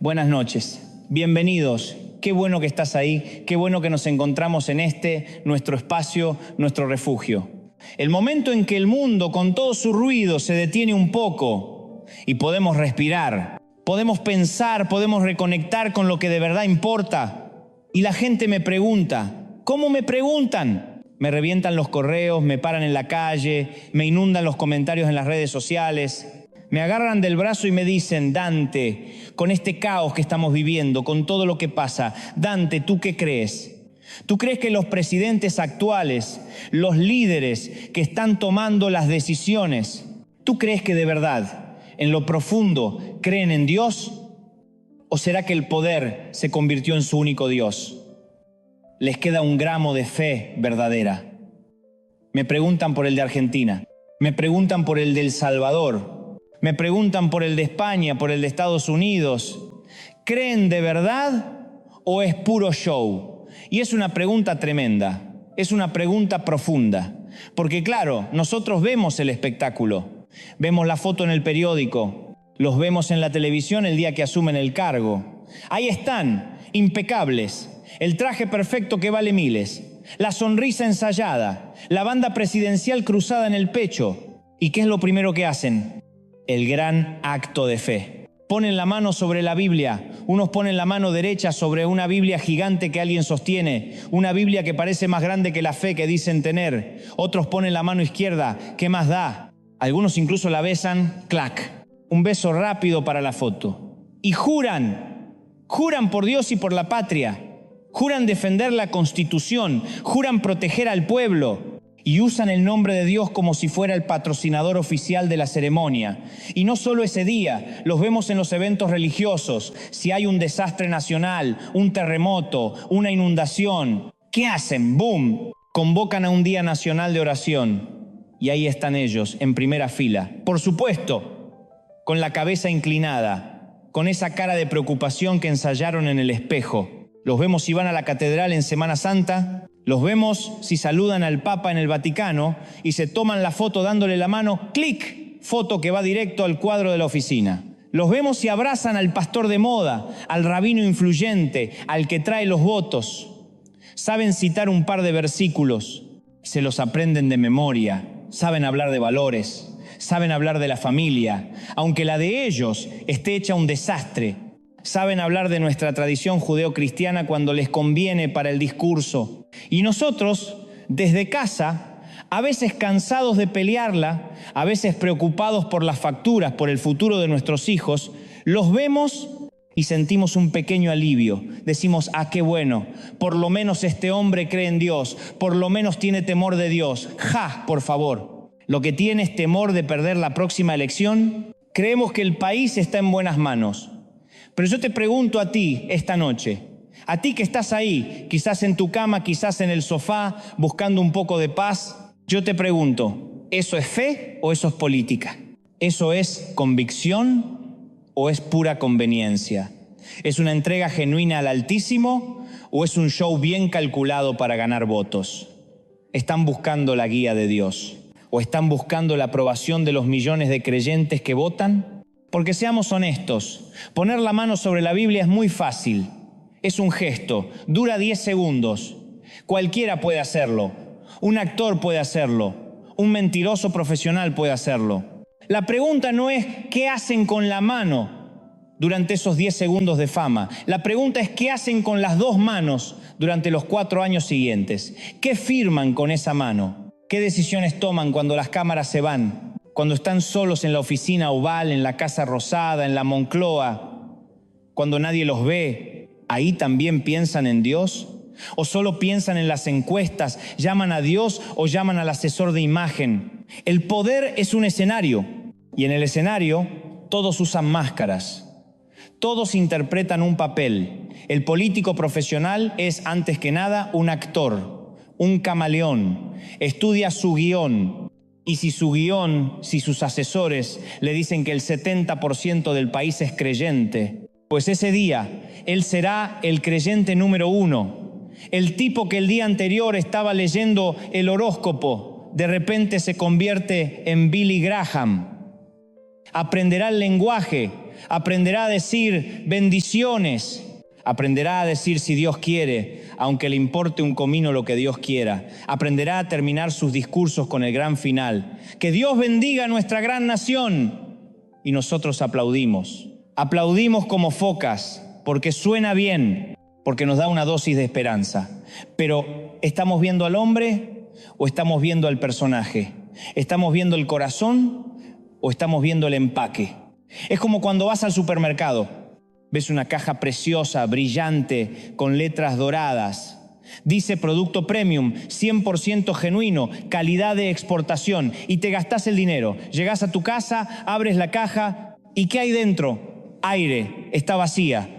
Buenas noches, bienvenidos. Qué bueno que estás ahí, qué bueno que nos encontramos en nuestro espacio, nuestro refugio. El momento en que el mundo, con todo su ruido, se detiene un poco y podemos respirar, podemos pensar, podemos reconectar con lo que de verdad importa. Y la gente me pregunta, ¿cómo me preguntan? Me revientan los correos, me paran en la calle, me inundan los comentarios en las redes sociales. Me agarran del brazo y me dicen, Dante, con este caos que estamos viviendo, con todo lo que pasa, Dante, ¿tú qué crees? ¿Tú crees que los presidentes actuales, los líderes que están tomando las decisiones, ¿tú crees que de verdad, en lo profundo, creen en Dios? ¿O será que el poder se convirtió en su único Dios? ¿Les queda un gramo de fe verdadera? Me preguntan por el de Argentina, me preguntan por el de El Salvador, me preguntan por el de España, por el de Estados Unidos. ¿Creen de verdad o es puro show? Y es una pregunta tremenda, es una pregunta profunda. Porque claro, nosotros vemos el espectáculo, vemos la foto en el periódico, los vemos en la televisión el día que asumen el cargo. Ahí están, impecables, el traje perfecto que vale miles, la sonrisa ensayada, la banda presidencial cruzada en el pecho. ¿Y qué es lo primero que hacen? El gran acto de fe. Ponen la mano sobre la Biblia. Unos ponen la mano derecha sobre una Biblia gigante que alguien sostiene. Una Biblia que parece más grande que la fe que dicen tener. Otros ponen la mano izquierda. ¿Qué más da? Algunos incluso la besan. ¡Clac! Un beso rápido para la foto. Y juran por Dios y por la patria. Juran defender la Constitución. Juran proteger al pueblo. Y usan el nombre de Dios como si fuera el patrocinador oficial de la ceremonia. Y no solo ese día, los vemos en los eventos religiosos. Si hay un desastre nacional, un terremoto, una inundación, ¿qué hacen? ¡Bum! Convocan a un día nacional de oración. Y ahí están ellos, en primera fila. Por supuesto, con la cabeza inclinada, con esa cara de preocupación que ensayaron en el espejo. Los vemos si van a la catedral en Semana Santa. Los vemos si saludan al Papa en el Vaticano y se toman la foto dándole la mano, ¡clic! Foto que va directo al cuadro de la oficina. Los vemos si abrazan al pastor de moda, al rabino influyente, al que trae los votos. Saben citar un par de versículos, se los aprenden de memoria, saben hablar de valores, saben hablar de la familia, aunque la de ellos esté hecha un desastre. Saben hablar de nuestra tradición judeocristiana cuando les conviene para el discurso. Y nosotros, desde casa, a veces cansados de pelearla, a veces preocupados por las facturas, por el futuro de nuestros hijos, los vemos y sentimos un pequeño alivio. Decimos, qué bueno, por lo menos este hombre cree en Dios, por lo menos tiene temor de Dios. Por favor, lo que tiene es temor de perder la próxima elección. Creemos que el país está en buenas manos. Pero yo te pregunto a ti esta noche, a ti que estás ahí, quizás en tu cama, quizás en el sofá, buscando un poco de paz, yo te pregunto, ¿eso es fe o eso es política? ¿Eso es convicción o es pura conveniencia? ¿Es una entrega genuina al Altísimo o es un show bien calculado para ganar votos? ¿Están buscando la guía de Dios o están buscando la aprobación de los millones de creyentes que votan? Porque seamos honestos, poner la mano sobre la Biblia es muy fácil. Es un gesto, dura 10 segundos. Cualquiera puede hacerlo. Un actor puede hacerlo. Un mentiroso profesional puede hacerlo. La pregunta no es ¿qué hacen con la mano durante esos 10 segundos de fama? La pregunta es ¿qué hacen con las dos manos durante los 4 años siguientes? ¿Qué firman con esa mano? ¿Qué decisiones toman cuando las cámaras se van? Cuando están solos en la oficina oval, en la Casa Rosada, en la Moncloa, cuando nadie los ve, ¿ahí también piensan en Dios? ¿O solo piensan en las encuestas, llaman a Dios o llaman al asesor de imagen? El poder es un escenario, y en el escenario todos usan máscaras, todos interpretan un papel. El político profesional es, antes que nada, un actor, un camaleón, estudia su guión. Y si su guión, si sus asesores le dicen que el 70% del país es creyente, pues ese día él será el creyente número 1. El tipo que el día anterior estaba leyendo el horóscopo, de repente se convierte en Billy Graham. Aprenderá el lenguaje, aprenderá a decir bendiciones, aprenderá a decir si Dios quiere, aunque le importe un comino lo que Dios quiera. Aprenderá a terminar sus discursos con el gran final. Que Dios bendiga a nuestra gran nación. Y nosotros aplaudimos. Aplaudimos como focas, porque suena bien, porque nos da una dosis de esperanza. Pero, ¿estamos viendo al hombre o estamos viendo al personaje? ¿Estamos viendo el corazón o estamos viendo el empaque? Es como cuando vas al supermercado. Ves una caja preciosa, brillante, con letras doradas. Dice producto premium, 100% genuino, calidad de exportación. Y te gastás el dinero. Llegás a tu casa, abres la caja. ¿Y qué hay dentro? Aire, está vacía.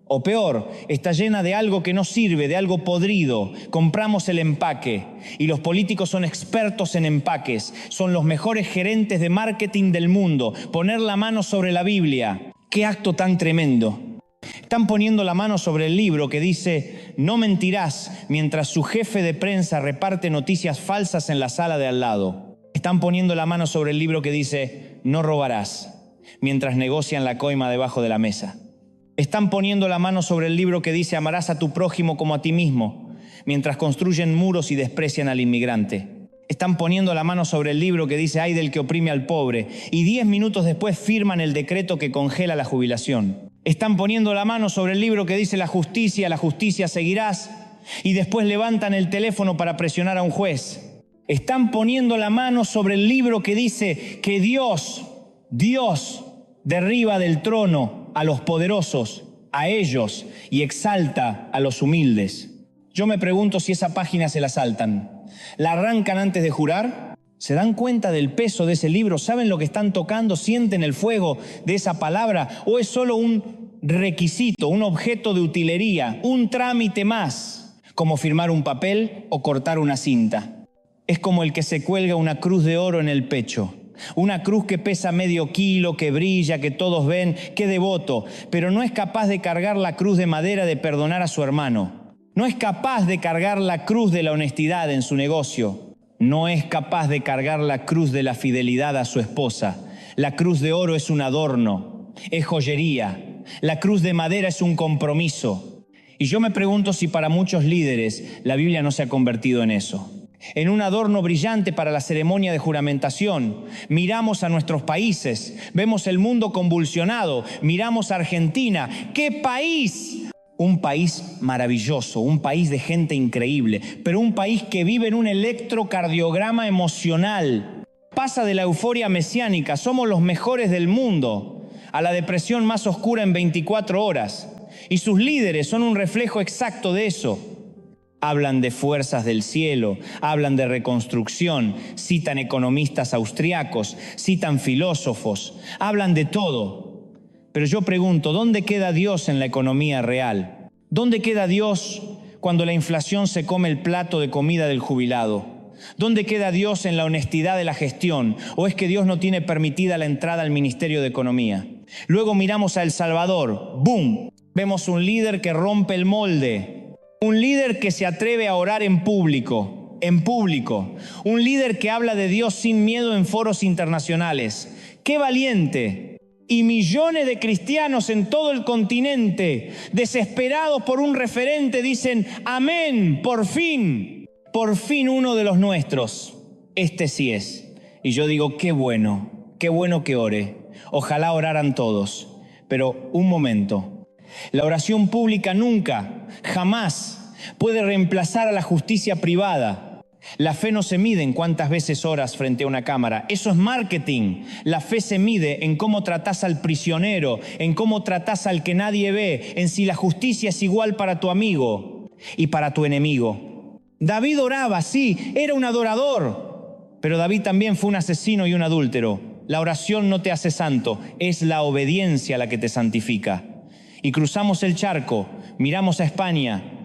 O peor, está llena de algo que no sirve, de algo podrido. Compramos el empaque. Y los políticos son expertos en empaques. Son los mejores gerentes de marketing del mundo. Poner la mano sobre la Biblia. ¡Qué acto tan tremendo! Están poniendo la mano sobre el libro que dice no mentirás mientras su jefe de prensa reparte noticias falsas en la sala de al lado. Están poniendo la mano sobre el libro que dice no robarás mientras negocian la coima debajo de la mesa. Están poniendo la mano sobre el libro que dice amarás a tu prójimo como a ti mismo mientras construyen muros y desprecian al inmigrante. Están poniendo la mano sobre el libro que dice ay del que oprime al pobre y 10 minutos después firman el decreto que congela la jubilación. Están poniendo la mano sobre el libro que dice la justicia seguirás y después levantan el teléfono para presionar a un juez. Están poniendo la mano sobre el libro que dice que Dios derriba del trono a los poderosos, a ellos, y exalta a los humildes. Yo me pregunto si esa página se la saltan. ¿La arrancan antes de jurar? ¿Se dan cuenta del peso de ese libro? ¿Saben lo que están tocando? ¿Sienten el fuego de esa palabra? ¿O es solo un requisito, un objeto de utilería, un trámite más, como firmar un papel o cortar una cinta? Es como el que se cuelga una cruz de oro en el pecho. Una cruz que pesa medio kilo, que brilla, que todos ven, qué devoto, pero no es capaz de cargar la cruz de madera de perdonar a su hermano. No es capaz de cargar la cruz de la honestidad en su negocio. No es capaz de cargar la cruz de la fidelidad a su esposa. La cruz de oro es un adorno, es joyería. La cruz de madera es un compromiso. Y yo me pregunto si para muchos líderes la Biblia no se ha convertido en eso. En un adorno brillante para la ceremonia de juramentación. Miramos a nuestros países, vemos el mundo convulsionado, miramos a Argentina. ¡Qué país! Un país maravilloso, un país de gente increíble, pero un país que vive en un electrocardiograma emocional. Pasa de la euforia mesiánica, somos los mejores del mundo, a la depresión más oscura en 24 horas. Y sus líderes son un reflejo exacto de eso. Hablan de fuerzas del cielo, hablan de reconstrucción, citan economistas austriacos, citan filósofos, hablan de todo. Pero yo pregunto, ¿dónde queda Dios en la economía real? ¿Dónde queda Dios cuando la inflación se come el plato de comida del jubilado? ¿Dónde queda Dios en la honestidad de la gestión? ¿O es que Dios no tiene permitida la entrada al Ministerio de Economía? Luego miramos a El Salvador, ¡boom! Vemos un líder que rompe el molde, un líder que se atreve a orar en público, un líder que habla de Dios sin miedo en foros internacionales. ¡Qué valiente! Y millones de cristianos en todo el continente, desesperados por un referente, dicen, amén, por fin uno de los nuestros, este sí es. Y yo digo, qué bueno que ore, ojalá oraran todos, pero un momento, la oración pública nunca, jamás puede reemplazar a la justicia privada. La fe no se mide en cuántas veces oras frente a una cámara. Eso es marketing. La fe se mide en cómo tratás al prisionero, en cómo tratás al que nadie ve, en si la justicia es igual para tu amigo y para tu enemigo. David oraba, sí, era un adorador, pero David también fue un asesino y un adúltero. La oración no te hace santo, es la obediencia la que te santifica. Y cruzamos el charco, miramos a España,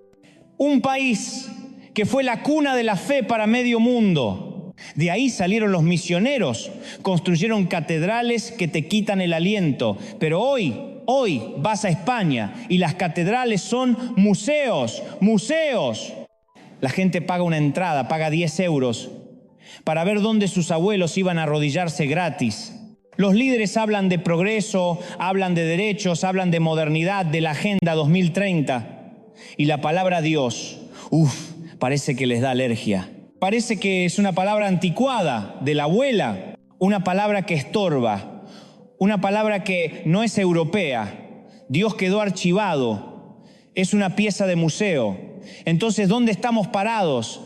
un país que fue la cuna de la fe para medio mundo. De ahí salieron los misioneros, construyeron catedrales que te quitan el aliento. Pero hoy vas a España y las catedrales son museos. La gente paga una entrada, paga 10 euros para ver dónde sus abuelos iban a arrodillarse gratis. Los líderes hablan de progreso, hablan de derechos, hablan de modernidad, de la Agenda 2030. Y la palabra Dios, parece que les da alergia. Parece que es una palabra anticuada, de la abuela, una palabra que estorba, una palabra que no es europea. Dios quedó archivado, es una pieza de museo. Entonces, ¿dónde estamos parados?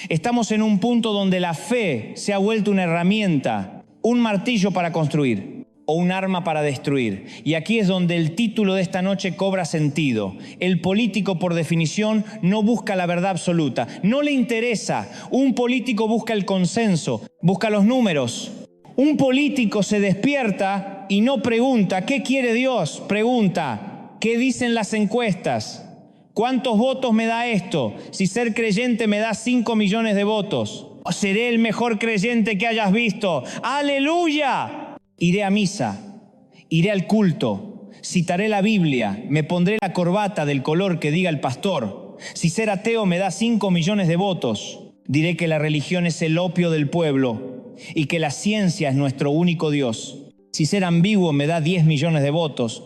Estamos en un punto donde la fe se ha vuelto una herramienta, un martillo para construir o un arma para destruir. Y aquí es donde el título de esta noche cobra sentido. El político, por definición, no busca la verdad absoluta, no le interesa. Un político busca el consenso, busca los números. Un político se despierta y no pregunta, ¿qué quiere Dios? Pregunta, ¿qué dicen las encuestas? ¿Cuántos votos me da esto? Si ser creyente me da 5 millones de votos. Seré el mejor creyente que hayas visto. ¡Aleluya! Iré a misa, iré al culto, citaré la Biblia, me pondré la corbata del color que diga el pastor. Si ser ateo me da 5 millones de votos, diré que la religión es el opio del pueblo y que la ciencia es nuestro único Dios. Si ser ambiguo me da 10 millones de votos,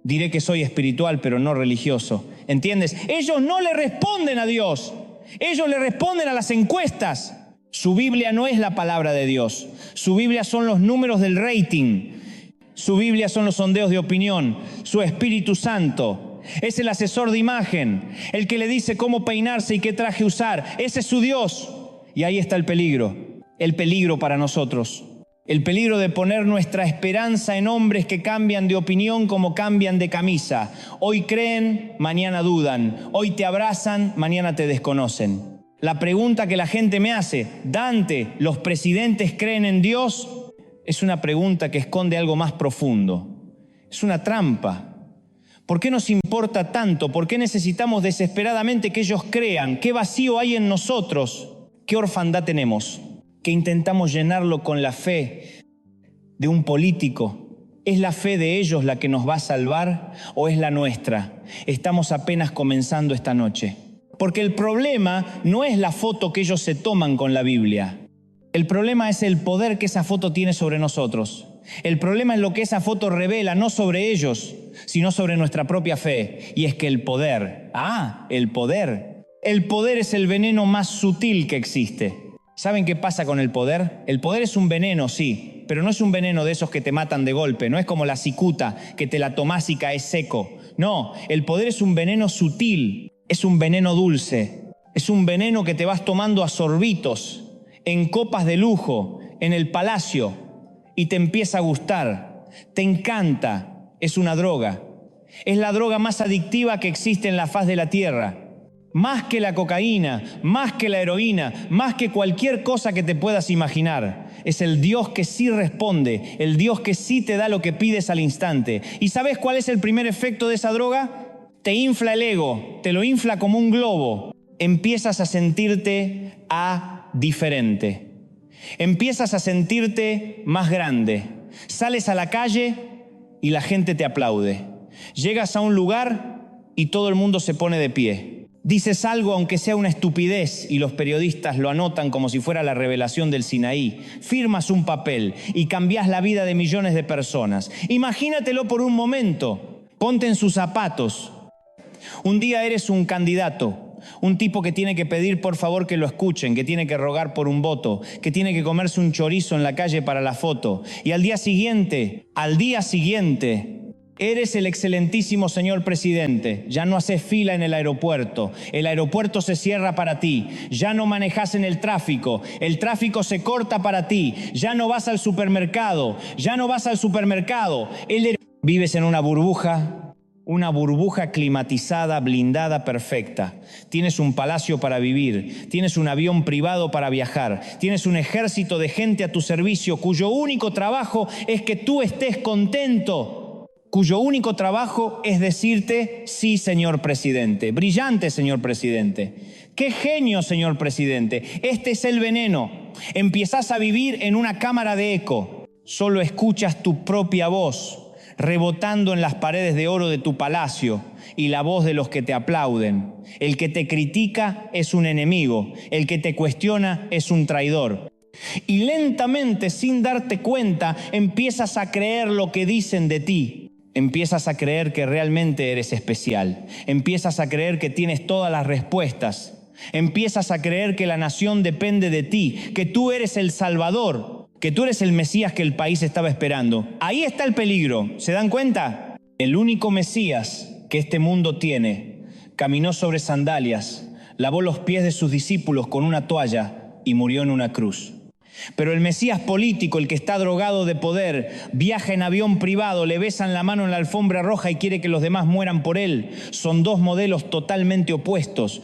diré que soy espiritual pero no religioso. ¿Entiendes? Ellos no le responden a Dios. Ellos le responden a las encuestas. Su Biblia no es la palabra de Dios. Su Biblia son los números del rating. Su Biblia son los sondeos de opinión. Su Espíritu Santo es el asesor de imagen, el que le dice cómo peinarse y qué traje usar. Ese es su Dios. Y ahí está el peligro para nosotros. El peligro de poner nuestra esperanza en hombres que cambian de opinión como cambian de camisa. Hoy creen, mañana dudan. Hoy te abrazan, mañana te desconocen. La pregunta que la gente me hace, Dante, ¿los presidentes creen en Dios? Es una pregunta que esconde algo más profundo. Es una trampa. ¿Por qué nos importa tanto? ¿Por qué necesitamos desesperadamente que ellos crean? ¿Qué vacío hay en nosotros? ¿Qué orfandad tenemos? Que intentamos llenarlo con la fe de un político. ¿Es la fe de ellos la que nos va a salvar o es la nuestra? Estamos apenas comenzando esta noche. Porque el problema no es la foto que ellos se toman con la Biblia. El problema es el poder que esa foto tiene sobre nosotros. El problema es lo que esa foto revela, no sobre ellos, sino sobre nuestra propia fe. Y es que el poder es el veneno más sutil que existe. ¿Saben qué pasa con el poder? El poder es un veneno, sí, pero no es un veneno de esos que te matan de golpe. No es como la cicuta, que te la tomás y caes seco. No, el poder es un veneno sutil, es un veneno dulce. Es un veneno que te vas tomando a sorbitos, en copas de lujo, en el palacio, y te empieza a gustar. Te encanta. Es una droga. Es la droga más adictiva que existe en la faz de la tierra. Más que la cocaína, más que la heroína, más que cualquier cosa que te puedas imaginar. Es el Dios que sí responde, el Dios que sí te da lo que pides al instante. ¿Y sabes cuál es el primer efecto de esa droga? Te infla el ego, te lo infla como un globo. Empiezas a sentirte diferente. Empiezas a sentirte más grande. Sales a la calle y la gente te aplaude. Llegas a un lugar y todo el mundo se pone de pie. Dices algo aunque sea una estupidez y los periodistas lo anotan como si fuera la revelación del Sinaí. Firmas un papel y cambias la vida de millones de personas. Imagínatelo por un momento. Ponte en sus zapatos. Un día eres un candidato, un tipo que tiene que pedir por favor que lo escuchen, que tiene que rogar por un voto, que tiene que comerse un chorizo en la calle para la foto. Y al día siguiente, eres el excelentísimo señor presidente. Ya no haces fila en el aeropuerto se cierra para ti. Ya no manejas en el tráfico se corta para ti. Ya no vas al supermercado. Vives en una burbuja climatizada, blindada, perfecta. Tienes un palacio para vivir, tienes un avión privado para viajar, tienes un ejército de gente a tu servicio cuyo único trabajo es que tú estés contento. Cuyo único trabajo es decirte, sí, señor presidente. Brillante, señor presidente. ¡Qué genio, señor presidente! Este es el veneno. Empiezas a vivir en una cámara de eco. Solo escuchas tu propia voz rebotando en las paredes de oro de tu palacio y la voz de los que te aplauden. El que te critica es un enemigo. El que te cuestiona es un traidor. Y lentamente, sin darte cuenta, empiezas a creer lo que dicen de ti. Empiezas a creer que realmente eres especial. Empiezas a creer que tienes todas las respuestas. Empiezas a creer que la nación depende de ti, que tú eres el Salvador, que tú eres el Mesías que el país estaba esperando. Ahí está el peligro. ¿Se dan cuenta? El único Mesías que este mundo tiene caminó sobre sandalias, lavó los pies de sus discípulos con una toalla y murió en una cruz. Pero el Mesías político, el que está drogado de poder, viaja en avión privado, le besan la mano en la alfombra roja y quiere que los demás mueran por él. Son dos modelos totalmente opuestos.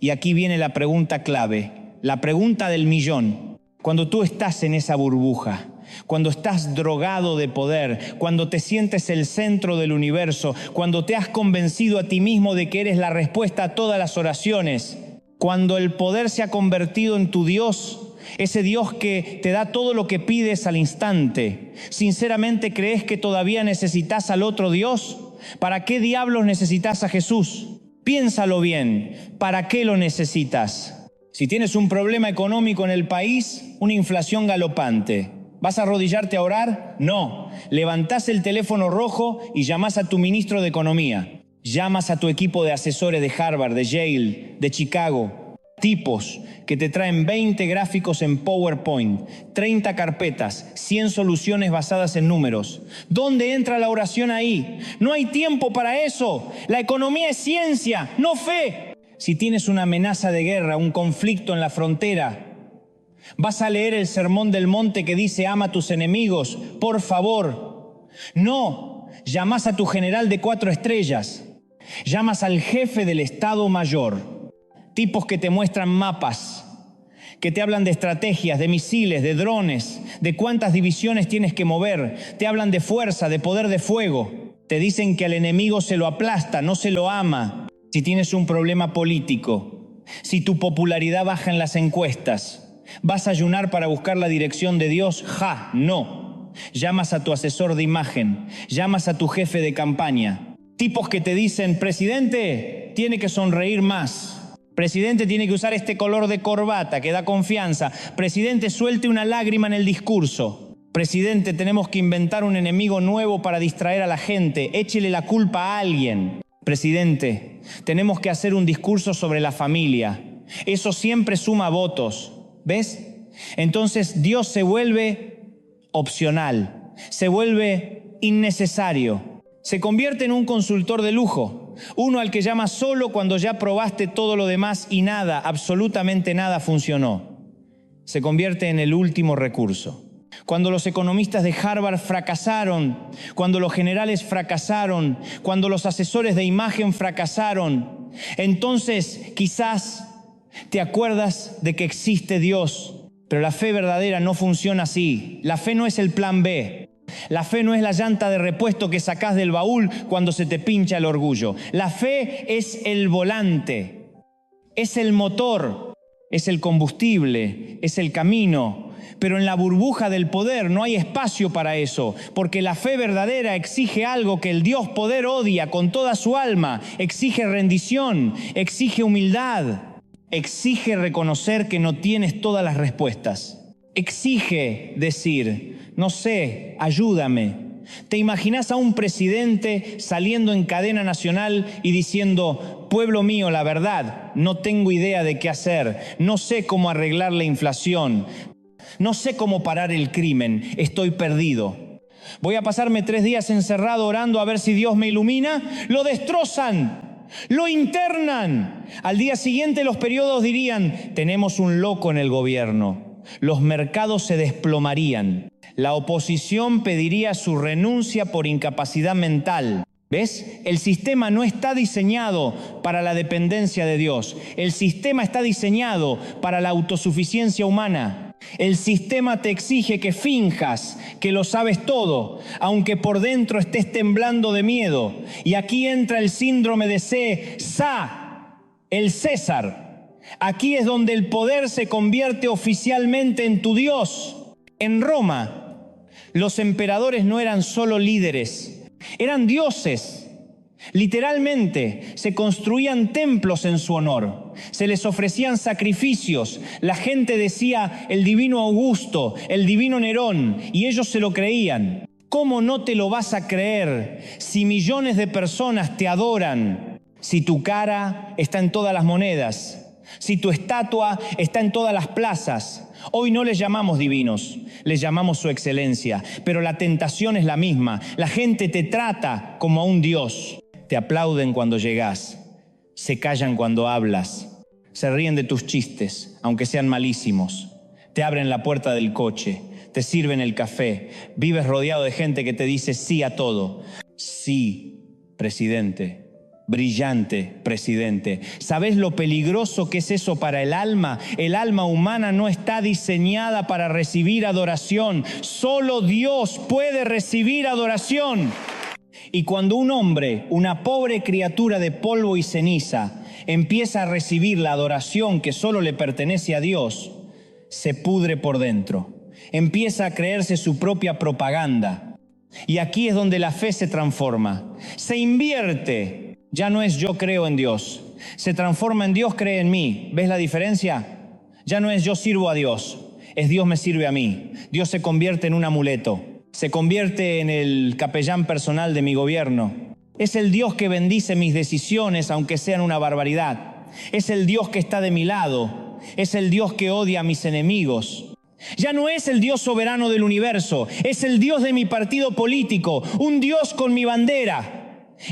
Y aquí viene la pregunta clave, la pregunta del millón. Cuando tú estás en esa burbuja, cuando estás drogado de poder, cuando te sientes el centro del universo, cuando te has convencido a ti mismo de que eres la respuesta a todas las oraciones, cuando el poder se ha convertido en tu Dios, ese Dios que te da todo lo que pides al instante, ¿sinceramente crees que todavía necesitas al otro Dios? ¿Para qué diablos necesitas a Jesús? Piénsalo bien, ¿para qué lo necesitas? Si tienes un problema económico en el país, una inflación galopante, ¿vas a arrodillarte a orar? No. Levantás el teléfono rojo y llamás a tu ministro de Economía. Llamas a tu equipo de asesores de Harvard, de Yale, de Chicago. Tipos que te traen 20 gráficos en PowerPoint, 30 carpetas, 100 soluciones basadas en números. ¿Dónde entra la oración ahí? No hay tiempo para eso. La economía es ciencia, no fe. Si tienes una amenaza de guerra, un conflicto en la frontera, ¿vas a leer el Sermón del Monte que dice ama a tus enemigos? Por favor. No. Llamas a tu general de 4 estrellas. Llamas al jefe del Estado Mayor. Tipos que te muestran mapas, que te hablan de estrategias, de misiles, de drones, de cuántas divisiones tienes que mover. Te hablan de fuerza, de poder de fuego. Te dicen que al enemigo se lo aplasta, no se lo ama. Si tienes un problema político, si tu popularidad baja en las encuestas, ¿vas a ayunar para buscar la dirección de Dios? No. Llamas a tu asesor de imagen, llamas a tu jefe de campaña. Tipos que te dicen, presidente, tiene que sonreír más. Presidente, tiene que usar este color de corbata que da confianza. Presidente, suelte una lágrima en el discurso. Presidente, tenemos que inventar un enemigo nuevo para distraer a la gente. Échele la culpa a alguien. Presidente, tenemos que hacer un discurso sobre la familia. Eso siempre suma votos. ¿Ves? Entonces Dios se vuelve opcional, se vuelve innecesario. Se convierte en un consultor de lujo, uno al que llamas solo cuando ya probaste todo lo demás y nada, absolutamente nada funcionó. Se convierte en el último recurso. Cuando los economistas de Harvard fracasaron, cuando los generales fracasaron, cuando los asesores de imagen fracasaron, entonces quizás te acuerdas de que existe Dios, pero la fe verdadera no funciona así. La fe no es el plan B. La fe no es la llanta de repuesto que sacás del baúl cuando se te pincha el orgullo. La fe es el volante, es el motor, es el combustible, es el camino. Pero en la burbuja del poder no hay espacio para eso, porque la fe verdadera exige algo que el Dios poder odia con toda su alma. Exige rendición, exige humildad, exige reconocer que no tienes todas las respuestas. Exige decir, no sé, ayúdame. ¿Te imaginas a un presidente saliendo en cadena nacional y diciendo, pueblo mío, la verdad, no tengo idea de qué hacer, no sé cómo arreglar la inflación, no sé cómo parar el crimen, estoy perdido. Voy a pasarme 3 días encerrado orando a ver si Dios me ilumina? Lo destrozan, lo internan. Al día siguiente los periódicos dirían, tenemos un loco en el gobierno. Los mercados se desplomarían. La oposición pediría su renuncia por incapacidad mental. ¿Ves? El sistema no está diseñado para la dependencia de Dios. El sistema está diseñado para la autosuficiencia humana. El sistema te exige que finjas que lo sabes todo, aunque por dentro estés temblando de miedo. Y aquí entra el síndrome de César, el César. Aquí es donde el poder se convierte oficialmente en tu Dios. En Roma, los emperadores no eran solo líderes, eran dioses. Literalmente, se construían templos en su honor, se les ofrecían sacrificios, la gente decía el divino Augusto, el divino Nerón, y ellos se lo creían. ¿Cómo no te lo vas a creer si millones de personas te adoran, si tu cara está en todas las monedas, si tu estatua está en todas las plazas? Hoy no les llamamos divinos, les llamamos su excelencia, pero la tentación es la misma. La gente te trata como a un Dios. Te aplauden cuando llegás, se callan cuando hablas, se ríen de tus chistes, aunque sean malísimos. Te abren la puerta del coche, te sirven el café, vives rodeado de gente que te dice sí a todo. Sí, presidente. Brillante presidente. ¿Sabés lo peligroso que es eso para el alma? El alma humana no está diseñada para recibir adoración. Solo Dios puede recibir adoración. Y cuando un hombre, una pobre criatura de polvo y ceniza, empieza a recibir la adoración que solo le pertenece a Dios, se pudre por dentro. Empieza a creerse su propia propaganda. Y aquí es donde la fe se transforma. Se invierte. Ya no es yo creo en Dios. Se transforma en Dios cree en mí. ¿Ves la diferencia? Ya no es yo sirvo a Dios. Es Dios me sirve a mí. Dios se convierte en un amuleto. Se convierte en el capellán personal de mi gobierno. Es el Dios que bendice mis decisiones, aunque sean una barbaridad. Es el Dios que está de mi lado. Es el Dios que odia a mis enemigos. Ya no es el Dios soberano del universo. Es el Dios de mi partido político. Un Dios con mi bandera.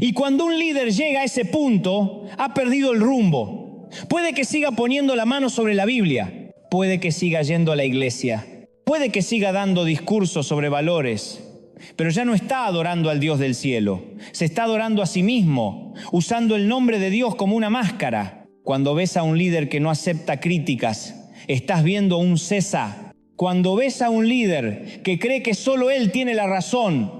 Y cuando un líder llega a ese punto, ha perdido el rumbo. Puede que siga poniendo la mano sobre la Biblia. Puede que siga yendo a la iglesia. Puede que siga dando discursos sobre valores. Pero ya no está adorando al Dios del cielo. Se está adorando a sí mismo, usando el nombre de Dios como una máscara. Cuando ves a un líder que no acepta críticas, estás viendo un César. Cuando ves a un líder que cree que solo él tiene la razón,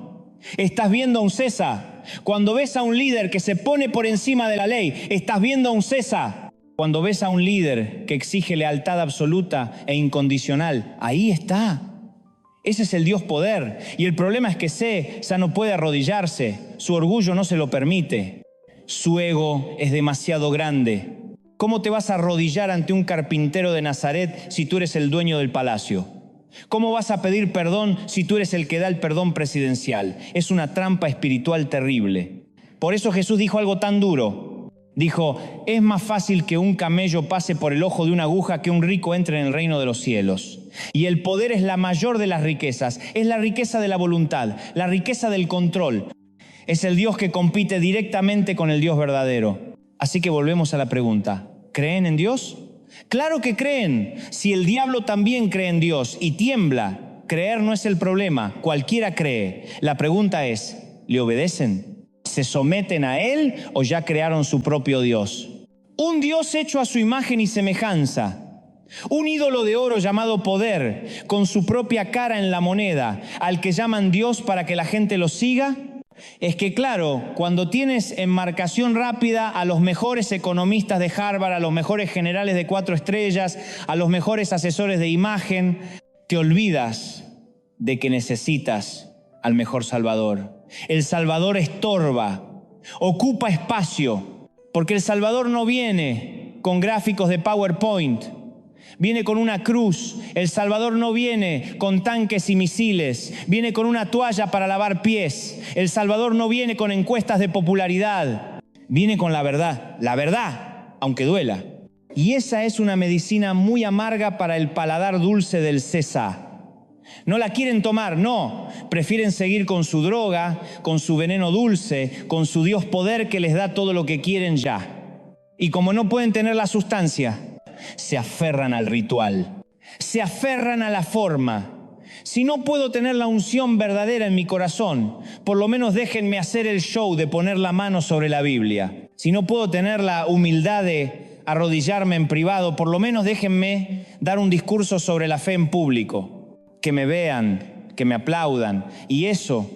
estás viendo a un César. Cuando ves a un líder que se pone por encima de la ley, estás viendo a un César. Cuando ves a un líder que exige lealtad absoluta e incondicional, ahí está. Ese es el Dios poder. Y el problema es que César no puede arrodillarse. Su orgullo no se lo permite. Su ego es demasiado grande. ¿Cómo te vas a arrodillar ante un carpintero de Nazaret si tú eres el dueño del palacio? ¿Cómo vas a pedir perdón si tú eres el que da el perdón presidencial? Es una trampa espiritual terrible. Por eso Jesús dijo algo tan duro. Dijo, es más fácil que un camello pase por el ojo de una aguja que un rico entre en el reino de los cielos. Y el poder es la mayor de las riquezas. Es la riqueza de la voluntad, la riqueza del control. Es el Dios que compite directamente con el Dios verdadero. Así que volvemos a la pregunta. ¿Creen en Dios? Claro que creen. Si el diablo también cree en Dios y tiembla, creer no es el problema. Cualquiera cree. La pregunta es, ¿le obedecen? ¿Se someten a él o ya crearon su propio Dios? Un Dios hecho a su imagen y semejanza. Un ídolo de oro llamado poder, con su propia cara en la moneda, al que llaman Dios para que la gente lo siga. Es que claro, cuando tienes en marcación rápida a los mejores economistas de Harvard, a los mejores generales de 4 estrellas, a los mejores asesores de imagen, te olvidas de que necesitas al mejor Salvador. El Salvador estorba, ocupa espacio, porque el Salvador no viene con gráficos de PowerPoint. Viene con una cruz. El Salvador no viene con tanques y misiles. Viene con una toalla para lavar pies. El Salvador no viene con encuestas de popularidad. Viene con la verdad, aunque duela. Y esa es una medicina muy amarga para el paladar dulce del César. No la quieren tomar, no. Prefieren seguir con su droga, con su veneno dulce, con su Dios poder que les da todo lo que quieren ya. Y como no pueden tener la sustancia, se aferran al ritual, se aferran a la forma. Si no puedo tener la unción verdadera en mi corazón, por lo menos déjenme hacer el show de poner la mano sobre la Biblia. Si no puedo tener la humildad de arrodillarme en privado, por lo menos déjenme dar un discurso sobre la fe en público. Que me vean, que me aplaudan. Y eso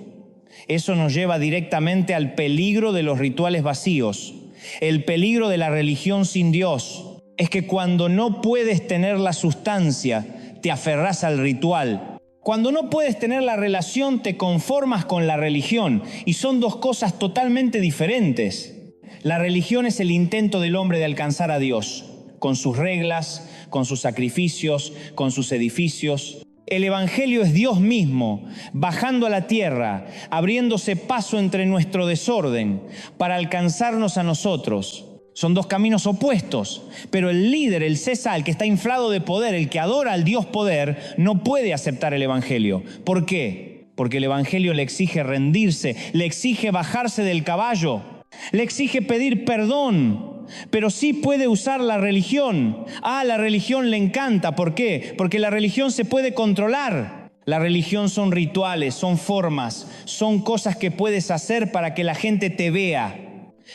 nos lleva directamente al peligro de los rituales vacíos, el peligro de la religión sin Dios. Es que cuando no puedes tener la sustancia, te aferrás al ritual. Cuando no puedes tener la relación, te conformas con la religión, y son dos cosas totalmente diferentes. La religión es el intento del hombre de alcanzar a Dios, con sus reglas, con sus sacrificios, con sus edificios. El Evangelio es Dios mismo, bajando a la tierra, abriéndose paso entre nuestro desorden para alcanzarnos a nosotros. Son dos caminos opuestos, pero el líder, el César, el que está inflado de poder, el que adora al Dios poder, no puede aceptar el Evangelio. ¿Por qué? Porque el Evangelio le exige rendirse, le exige bajarse del caballo, le exige pedir perdón, pero sí puede usar la religión. La religión le encanta. ¿Por qué? Porque la religión se puede controlar. La religión son rituales, son formas, son cosas que puedes hacer para que la gente te vea.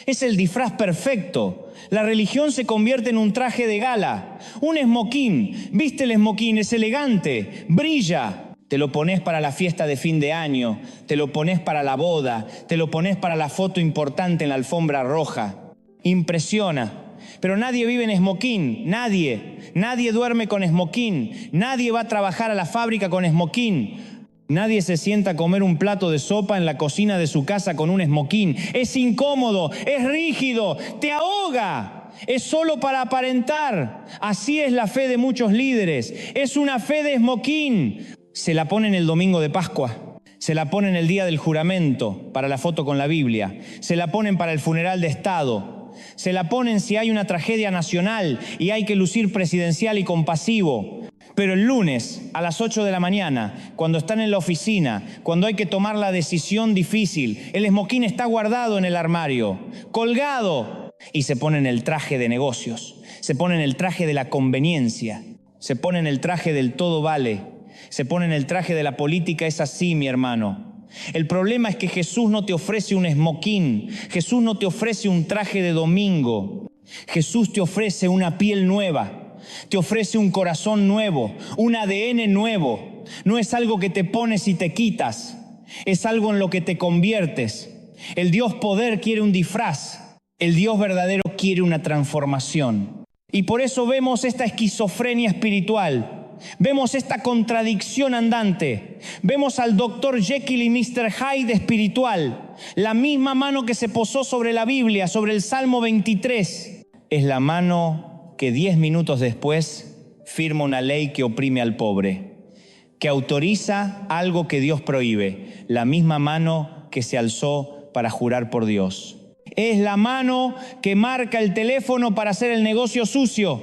Es el disfraz perfecto. La religión se convierte en un traje de gala, un esmoquín. ¿Viste el esmoquín? Es elegante, brilla. Te lo pones para la fiesta de fin de año, te lo pones para la boda, te lo pones para la foto importante en la alfombra roja. Impresiona. Pero nadie vive en esmoquín, nadie duerme con esmoquín, nadie va a trabajar a la fábrica con esmoquín. Nadie se sienta a comer un plato de sopa en la cocina de su casa con un esmoquín. Es incómodo, es rígido, te ahoga. Es solo para aparentar. Así es la fe de muchos líderes. Es una fe de esmoquín. Se la ponen el domingo de Pascua. Se la ponen el día del juramento para la foto con la Biblia. Se la ponen para el funeral de Estado. Se la ponen si hay una tragedia nacional y hay que lucir presidencial y compasivo. Pero el lunes a las 8 de la mañana, cuando están en la oficina, cuando hay que tomar la decisión difícil, el esmoquín está guardado en el armario, colgado, y se ponen el traje de negocios, se ponen el traje de la conveniencia, se ponen el traje del todo vale, se ponen el traje de la política es así, mi hermano. El problema es que Jesús no te ofrece un esmoquín, Jesús no te ofrece un traje de domingo, Jesús te ofrece una piel nueva. Te ofrece un corazón nuevo, un ADN nuevo. No es algo que te pones y te quitas, es algo en lo que te conviertes. El Dios poder quiere un disfraz, el Dios verdadero quiere una transformación. Y por eso vemos esta esquizofrenia espiritual, vemos esta contradicción andante, vemos al Dr. Jekyll y Mr. Hyde espiritual. La misma mano que se posó sobre la Biblia, sobre el Salmo 23, es la mano que 10 minutos después firma una ley que oprime al pobre, que autoriza algo que Dios prohíbe, la misma mano que se alzó para jurar por Dios. Es la mano que marca el teléfono para hacer el negocio sucio,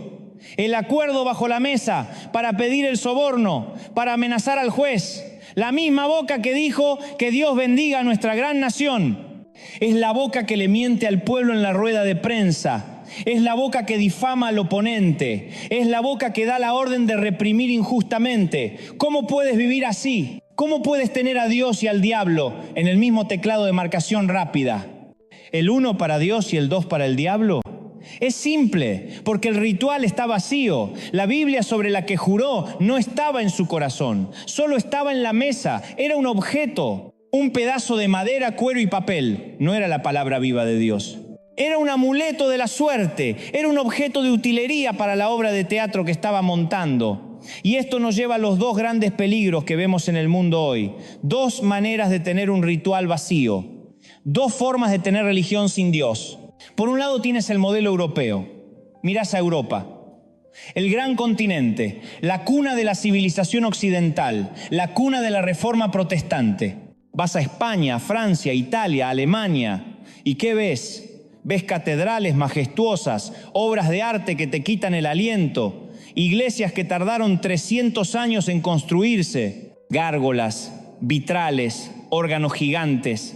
el acuerdo bajo la mesa para pedir el soborno, para amenazar al juez. La misma boca que dijo que Dios bendiga a nuestra gran nación. Es la boca que le miente al pueblo en la rueda de prensa. Es la boca que difama al oponente. Es la boca que da la orden de reprimir injustamente. ¿Cómo puedes vivir así? ¿Cómo puedes tener a Dios y al diablo en el mismo teclado de marcación rápida? ¿El 1 para Dios y el 2 para el diablo? Es simple, porque el ritual está vacío. La Biblia sobre la que juró no estaba en su corazón, solo estaba en la mesa. Era un objeto, un pedazo de madera, cuero y papel. No era la palabra viva de Dios. Era un amuleto de la suerte, era un objeto de utilería para la obra de teatro que estaba montando. Y esto nos lleva a los dos grandes peligros que vemos en el mundo hoy. Dos maneras de tener un ritual vacío, dos formas de tener religión sin Dios. Por un lado tienes el modelo europeo. Mirás a Europa, el gran continente, la cuna de la civilización occidental, la cuna de la reforma protestante. Vas a España, Francia, Italia, Alemania, ¿y qué ves? Ves catedrales majestuosas, obras de arte que te quitan el aliento, iglesias que tardaron 300 años en construirse, gárgolas, vitrales, órganos gigantes.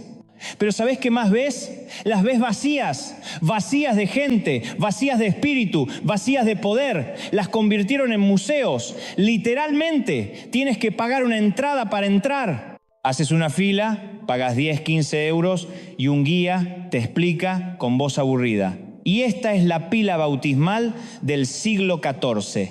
Pero ¿sabés qué más ves? Las ves vacías, vacías de gente, vacías de espíritu, vacías de poder. Las convirtieron en museos. Literalmente, tienes que pagar una entrada para entrar. Haces una fila, pagas 10, 15 euros y un guía te explica con voz aburrida. Y esta es la pila bautismal del siglo XIV.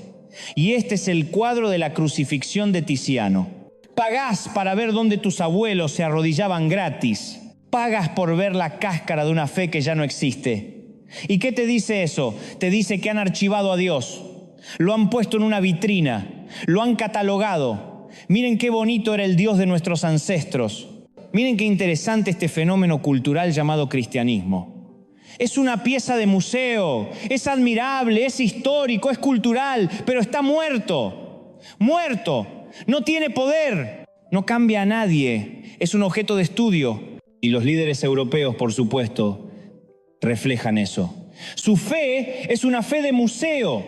Y este es el cuadro de la crucifixión de Tiziano. Pagás para ver dónde tus abuelos se arrodillaban gratis. Pagas por ver la cáscara de una fe que ya no existe. ¿Y qué te dice eso? Te dice que han archivado a Dios. Lo han puesto en una vitrina. Lo han catalogado. Miren qué bonito era el Dios de nuestros ancestros. Miren qué interesante este fenómeno cultural llamado cristianismo. Es una pieza de museo, es admirable, es histórico, es cultural, pero está muerto. Muerto. No tiene poder. No cambia a nadie. Es un objeto de estudio. Y los líderes europeos, por supuesto, reflejan eso. Su fe es una fe de museo.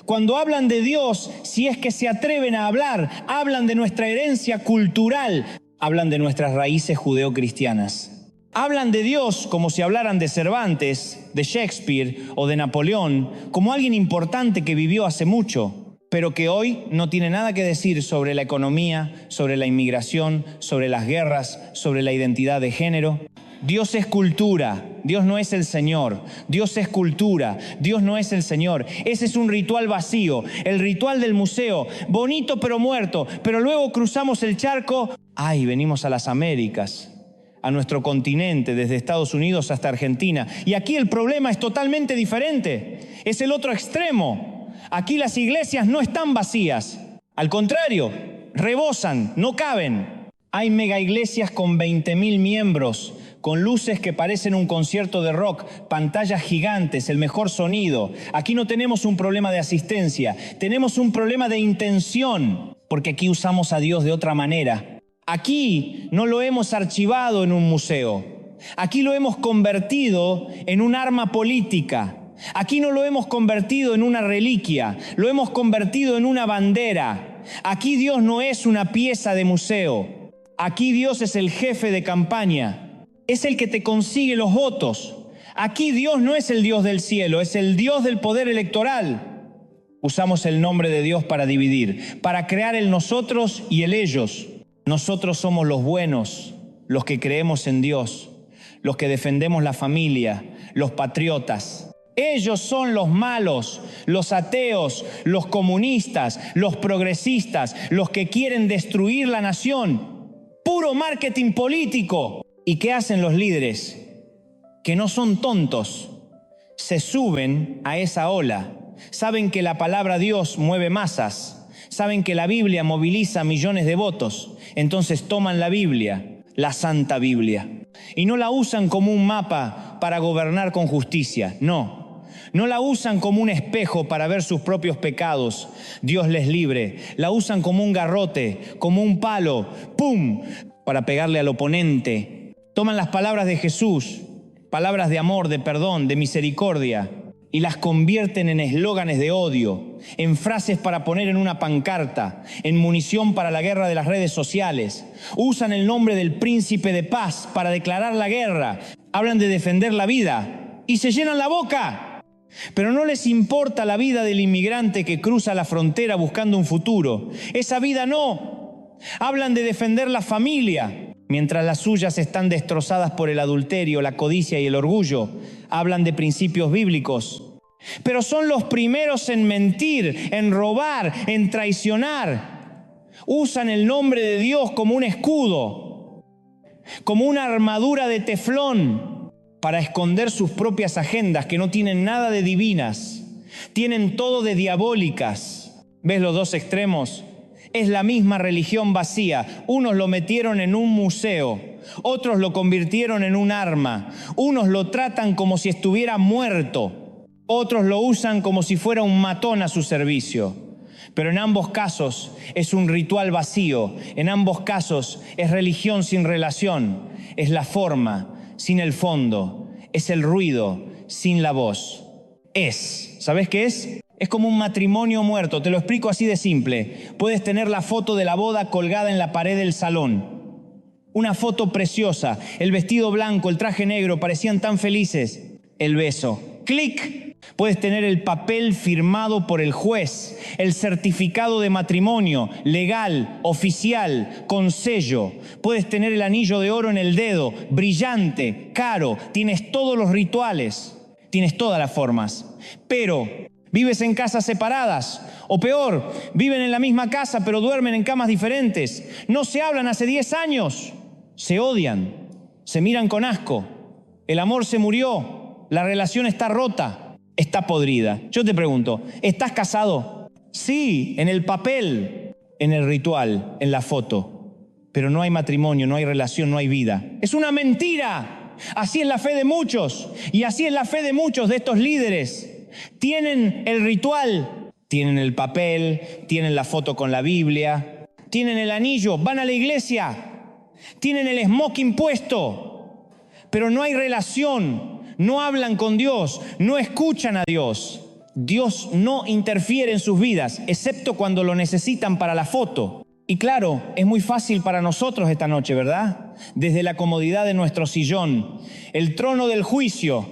Cuando hablan de Dios, si es que se atreven a hablar, hablan de nuestra herencia cultural, hablan de nuestras raíces judeocristianas. Hablan de Dios como si hablaran de Cervantes, de Shakespeare o de Napoleón, como alguien importante que vivió hace mucho, pero que hoy no tiene nada que decir sobre la economía, sobre la inmigración, sobre las guerras, sobre la identidad de género. Dios es cultura, Dios no es el Señor. Dios es cultura, Dios no es el Señor. Ese es un ritual vacío, el ritual del museo, bonito pero muerto. Pero luego cruzamos el charco, venimos a las Américas, a nuestro continente, desde Estados Unidos hasta Argentina. Y aquí el problema es totalmente diferente, es el otro extremo. Aquí las iglesias no están vacías, al contrario, rebosan, no caben. Hay mega iglesias con 20.000 miembros, con luces que parecen un concierto de rock, pantallas gigantes, el mejor sonido. Aquí no tenemos un problema de asistencia, tenemos un problema de intención, porque aquí usamos a Dios de otra manera. Aquí no lo hemos archivado en un museo, aquí lo hemos convertido en un arma política. Aquí no lo hemos convertido en una reliquia, lo hemos convertido en una bandera. Aquí Dios no es una pieza de museo, aquí Dios es el jefe de campaña. Es el que te consigue los votos. Aquí Dios no es el Dios del cielo, es el Dios del poder electoral. Usamos el nombre de Dios para dividir, para crear el nosotros y el ellos. Nosotros somos los buenos, los que creemos en Dios, los que defendemos la familia, los patriotas. Ellos son los malos, los ateos, los comunistas, los progresistas, los que quieren destruir la nación. Puro marketing político. ¿Y qué hacen los líderes? Que no son tontos, se suben a esa ola. Saben que la palabra Dios mueve masas, saben que la Biblia moviliza millones de votos. Entonces toman la Biblia, la Santa Biblia, y no la usan como un mapa para gobernar con justicia, no la usan como un espejo para ver sus propios pecados, Dios les libre. La usan como un garrote, como un palo, ¡pum!, para pegarle al oponente. Toman las palabras de Jesús, palabras de amor, de perdón, de misericordia, y las convierten en eslóganes de odio, en frases para poner en una pancarta, en munición para la guerra de las redes sociales. Usan el nombre del príncipe de paz para declarar la guerra. Hablan de defender la vida y se llenan la boca. Pero no les importa la vida del inmigrante que cruza la frontera buscando un futuro. Esa vida no. Hablan de defender la familia, mientras las suyas están destrozadas por el adulterio, la codicia y el orgullo. Hablan de principios bíblicos. Pero son los primeros en mentir, en robar, en traicionar. Usan el nombre de Dios como un escudo, como una armadura de teflón, para esconder sus propias agendas que no tienen nada de divinas, tienen todo de diabólicas. ¿Ves los dos extremos? Es la misma religión vacía. Unos lo metieron en un museo, otros lo convirtieron en un arma. Unos lo tratan como si estuviera muerto, otros lo usan como si fuera un matón a su servicio. Pero en ambos casos es un ritual vacío, en ambos casos es religión sin relación, es la forma sin el fondo, es el ruido sin la voz. ¿Sabes qué es? Es como un matrimonio muerto, te lo explico así de simple. Puedes tener la foto de la boda colgada en la pared del salón. Una foto preciosa, el vestido blanco, el traje negro, parecían tan felices. El beso. ¡Clic! Puedes tener el papel firmado por el juez, el certificado de matrimonio, legal, oficial, con sello. Puedes tener el anillo de oro en el dedo, brillante, caro. Tienes todos los rituales, tienes todas las formas. Pero vives en casas separadas, o peor, viven en la misma casa pero duermen en camas diferentes. No se hablan hace 10 años, se odian, se miran con asco. El amor se murió, la relación está rota, está podrida. Yo te pregunto, ¿estás casado? Sí, en el papel, en el ritual, en la foto, pero no hay matrimonio, no hay relación, no hay vida. Es una mentira. Así es la fe de muchos, y así es la fe de muchos de estos líderes. Tienen el ritual, tienen el papel, tienen la foto con la Biblia, tienen el anillo, van a la iglesia, tienen el smoking puesto, pero no hay relación, no hablan con Dios, no escuchan a Dios. Dios no interfiere en sus vidas, excepto cuando lo necesitan para la foto. Y claro, es muy fácil para nosotros esta noche, ¿verdad? Desde la comodidad de nuestro sillón, el trono del juicio.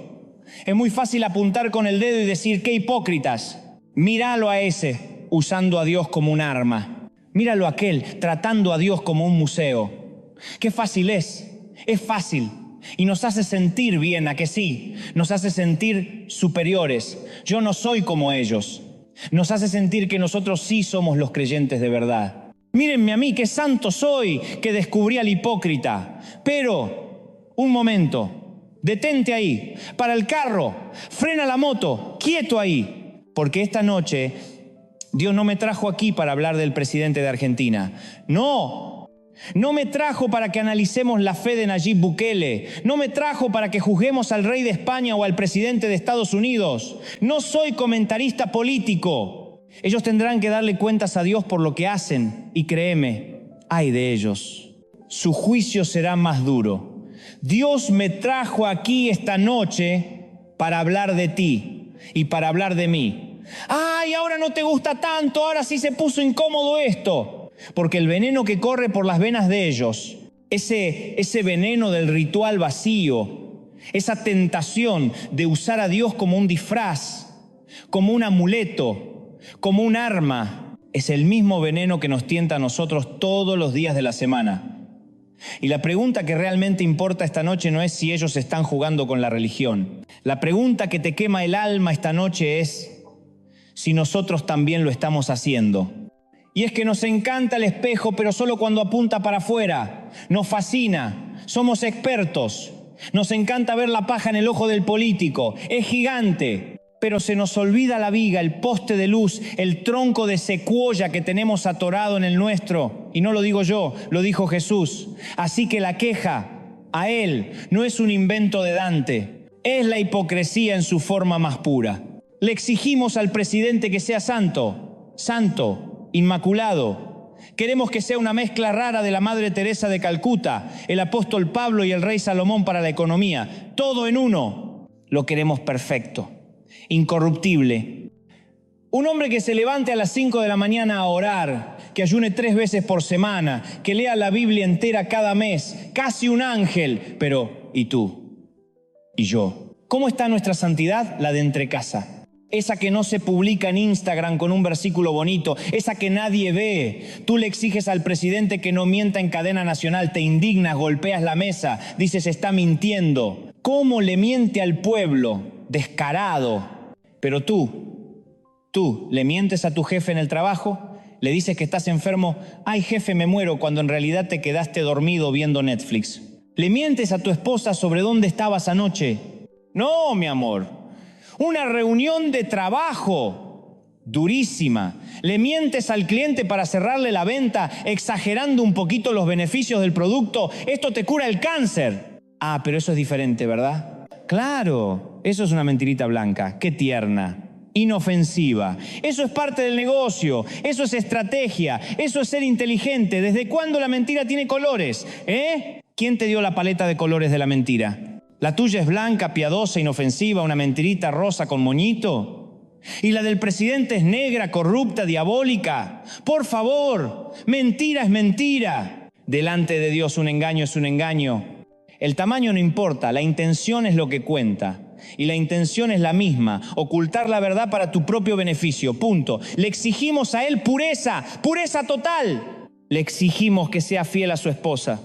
Es muy fácil apuntar con el dedo y decir, ¡qué hipócritas! Míralo a ese, usando a Dios como un arma. Míralo a aquel, tratando a Dios como un museo. ¡Qué fácil es! Es fácil. Y nos hace sentir bien, ¿a que sí? Nos hace sentir superiores. Yo no soy como ellos. Nos hace sentir que nosotros sí somos los creyentes de verdad. Mírenme a mí, qué santo soy, que descubrí al hipócrita. Pero, un momento, detente ahí, para el carro, frena la moto, quieto ahí. Porque esta noche Dios no me trajo aquí para hablar del presidente de Argentina. No me trajo para que analicemos la fe de Nayib Bukele. No me trajo para que juzguemos al rey de España o al presidente de Estados Unidos. No soy comentarista político. Ellos tendrán que darle cuentas a Dios por lo que hacen. Y créeme, ay de ellos. Su juicio será más duro. Dios me trajo aquí esta noche para hablar de ti y para hablar de mí. Ay, ahora no te gusta tanto, ahora sí se puso incómodo esto. Porque el veneno que corre por las venas de ellos, ese veneno del ritual vacío, esa tentación de usar a Dios como un disfraz, como un amuleto, como un arma, es el mismo veneno que nos tienta a nosotros todos los días de la semana. Y la pregunta que realmente importa esta noche no es si ellos están jugando con la religión. La pregunta que te quema el alma esta noche es si nosotros también lo estamos haciendo. Y es que nos encanta el espejo, pero solo cuando apunta para afuera. Nos fascina, somos expertos. Nos encanta ver la paja en el ojo del político. Es gigante, pero se nos olvida la viga, el poste de luz, el tronco de secuoya que tenemos atorado en el nuestro. Y no lo digo yo, lo dijo Jesús. Así que la queja a Él no es un invento de Dante, es la hipocresía en su forma más pura. Le exigimos al presidente que sea santo, inmaculado. Queremos que sea una mezcla rara de la Madre Teresa de Calcuta, el apóstol Pablo y el rey Salomón para la economía. Todo en uno. Lo queremos perfecto, incorruptible. Un hombre que se levante a las 5 de la mañana a orar, que ayune 3 veces por semana, que lea la Biblia entera cada mes, casi un ángel. Pero, ¿y tú? ¿Y yo? ¿Cómo está nuestra santidad? La de entrecasa. Esa que no se publica en Instagram con un versículo bonito, esa que nadie ve. Tú le exiges al presidente que no mienta en cadena nacional, te indignas, golpeas la mesa, dices está mintiendo. ¿Cómo le miente al pueblo? Descarado. Pero tú, ¿le mientes a tu jefe en el trabajo? ¿Le dices que estás enfermo? Ay, jefe, me muero, cuando en realidad te quedaste dormido viendo Netflix. ¿Le mientes a tu esposa sobre dónde estabas anoche? No, mi amor. Una reunión de trabajo durísima. Le mientes al cliente para cerrarle la venta, exagerando un poquito los beneficios del producto. Esto te cura el cáncer. Ah, pero eso es diferente, ¿verdad? Claro, eso es una mentirita blanca. Qué tierna. Inofensiva. Eso es parte del negocio. Eso es estrategia. Eso es ser inteligente. ¿Desde cuándo la mentira tiene colores? ¿Quién te dio la paleta de colores de la mentira? ¿La tuya es blanca, piadosa, inofensiva, una mentirita rosa con moñito? ¿Y la del presidente es negra, corrupta, diabólica? Por favor, mentira es mentira. Delante de Dios un engaño es un engaño. El tamaño no importa, la intención es lo que cuenta. Y la intención es la misma, ocultar la verdad para tu propio beneficio, punto. Le exigimos a él pureza, pureza total. Le exigimos que sea fiel a su esposa.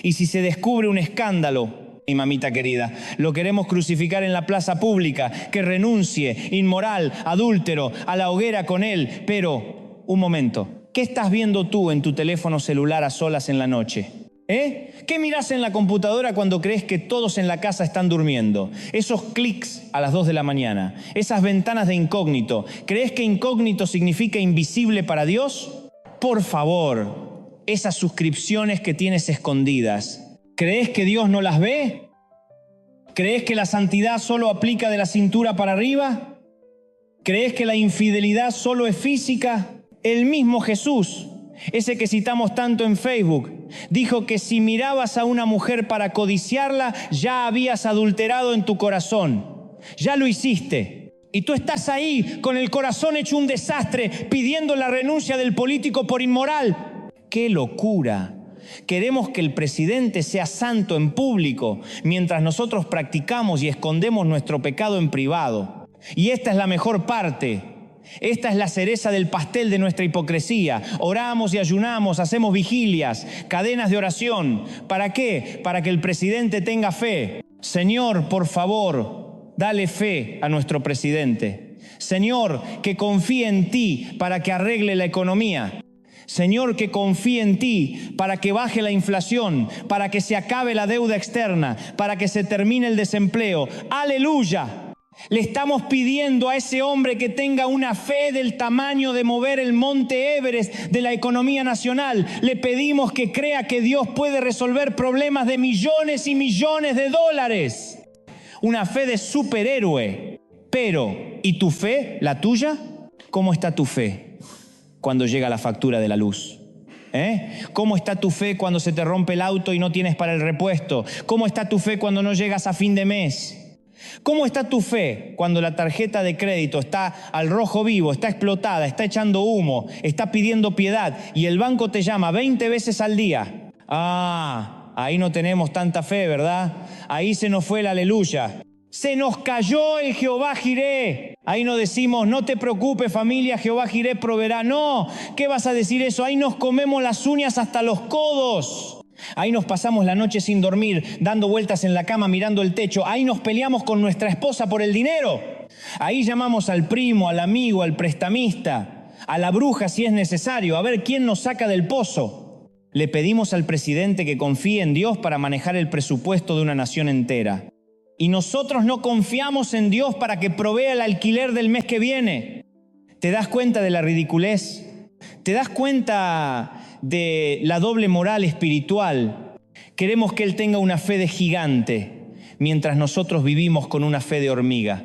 Y si se descubre un escándalo, mi mamita querida, lo queremos crucificar en la plaza pública, que renuncie, inmoral, adúltero, a la hoguera con él. Pero, un momento, ¿qué estás viendo tú en tu teléfono celular a solas en la noche? ¿Qué mirás en la computadora cuando crees que todos en la casa están durmiendo? Esos clics a las 2 de la mañana, esas ventanas de incógnito. ¿Crees que incógnito significa invisible para Dios? por favor, esas suscripciones que tienes escondidas. ¿Crees que Dios no las ve? ¿Crees que la santidad solo aplica de la cintura para arriba? ¿Crees que la infidelidad solo es física? El mismo Jesús, ese que citamos tanto en Facebook, dijo que si mirabas a una mujer para codiciarla, ya habías adulterado en tu corazón. Ya lo hiciste. Y tú estás ahí con el corazón hecho un desastre, pidiendo la renuncia del político por inmoral. ¡Qué locura! Queremos que el presidente sea santo en público, mientras nosotros practicamos y escondemos nuestro pecado en privado. Y esta es la mejor parte. Esta es la cereza del pastel de nuestra hipocresía. Oramos y ayunamos, hacemos vigilias, cadenas de oración. ¿Para qué? Para que el presidente tenga fe. Señor, por favor, dale fe a nuestro presidente. Señor, que confíe en ti para que arregle la economía. Señor, que confíe en ti para que baje la inflación, para que se acabe la deuda externa, para que se termine el desempleo. ¡Aleluya! Le estamos pidiendo a ese hombre que tenga una fe del tamaño de mover el monte Everest de la economía nacional. Le pedimos que crea que Dios puede resolver problemas de millones y millones de dólares. Una fe de superhéroe. Pero, ¿y tu fe, la tuya? ¿Cómo está tu fe cuando llega la factura de la luz? ¿Cómo está tu fe cuando se te rompe el auto y no tienes para el repuesto? ¿Cómo está tu fe cuando no llegas a fin de mes? ¿Cómo está tu fe cuando la tarjeta de crédito está al rojo vivo, está explotada, está echando humo, está pidiendo piedad y el banco te llama 20 veces al día? Ahí no tenemos tanta fe, ¿verdad? Ahí se nos fue el aleluya. Se nos cayó el Jehová Jireh. Ahí no decimos, no te preocupes familia, Jehová Jireh proveerá. No, ¿qué vas a decir eso? Ahí nos comemos las uñas hasta los codos. Ahí nos pasamos la noche sin dormir, dando vueltas en la cama, mirando el techo. Ahí nos peleamos con nuestra esposa por el dinero. Ahí llamamos al primo, al amigo, al prestamista, a la bruja si es necesario, a ver quién nos saca del pozo. Le pedimos al presidente que confíe en Dios para manejar el presupuesto de una nación entera. Y nosotros no confiamos en Dios para que provea el alquiler del mes que viene. ¿Te das cuenta de la ridiculez? ¿Te das cuenta de la doble moral espiritual? Queremos que Él tenga una fe de gigante, mientras nosotros vivimos con una fe de hormiga.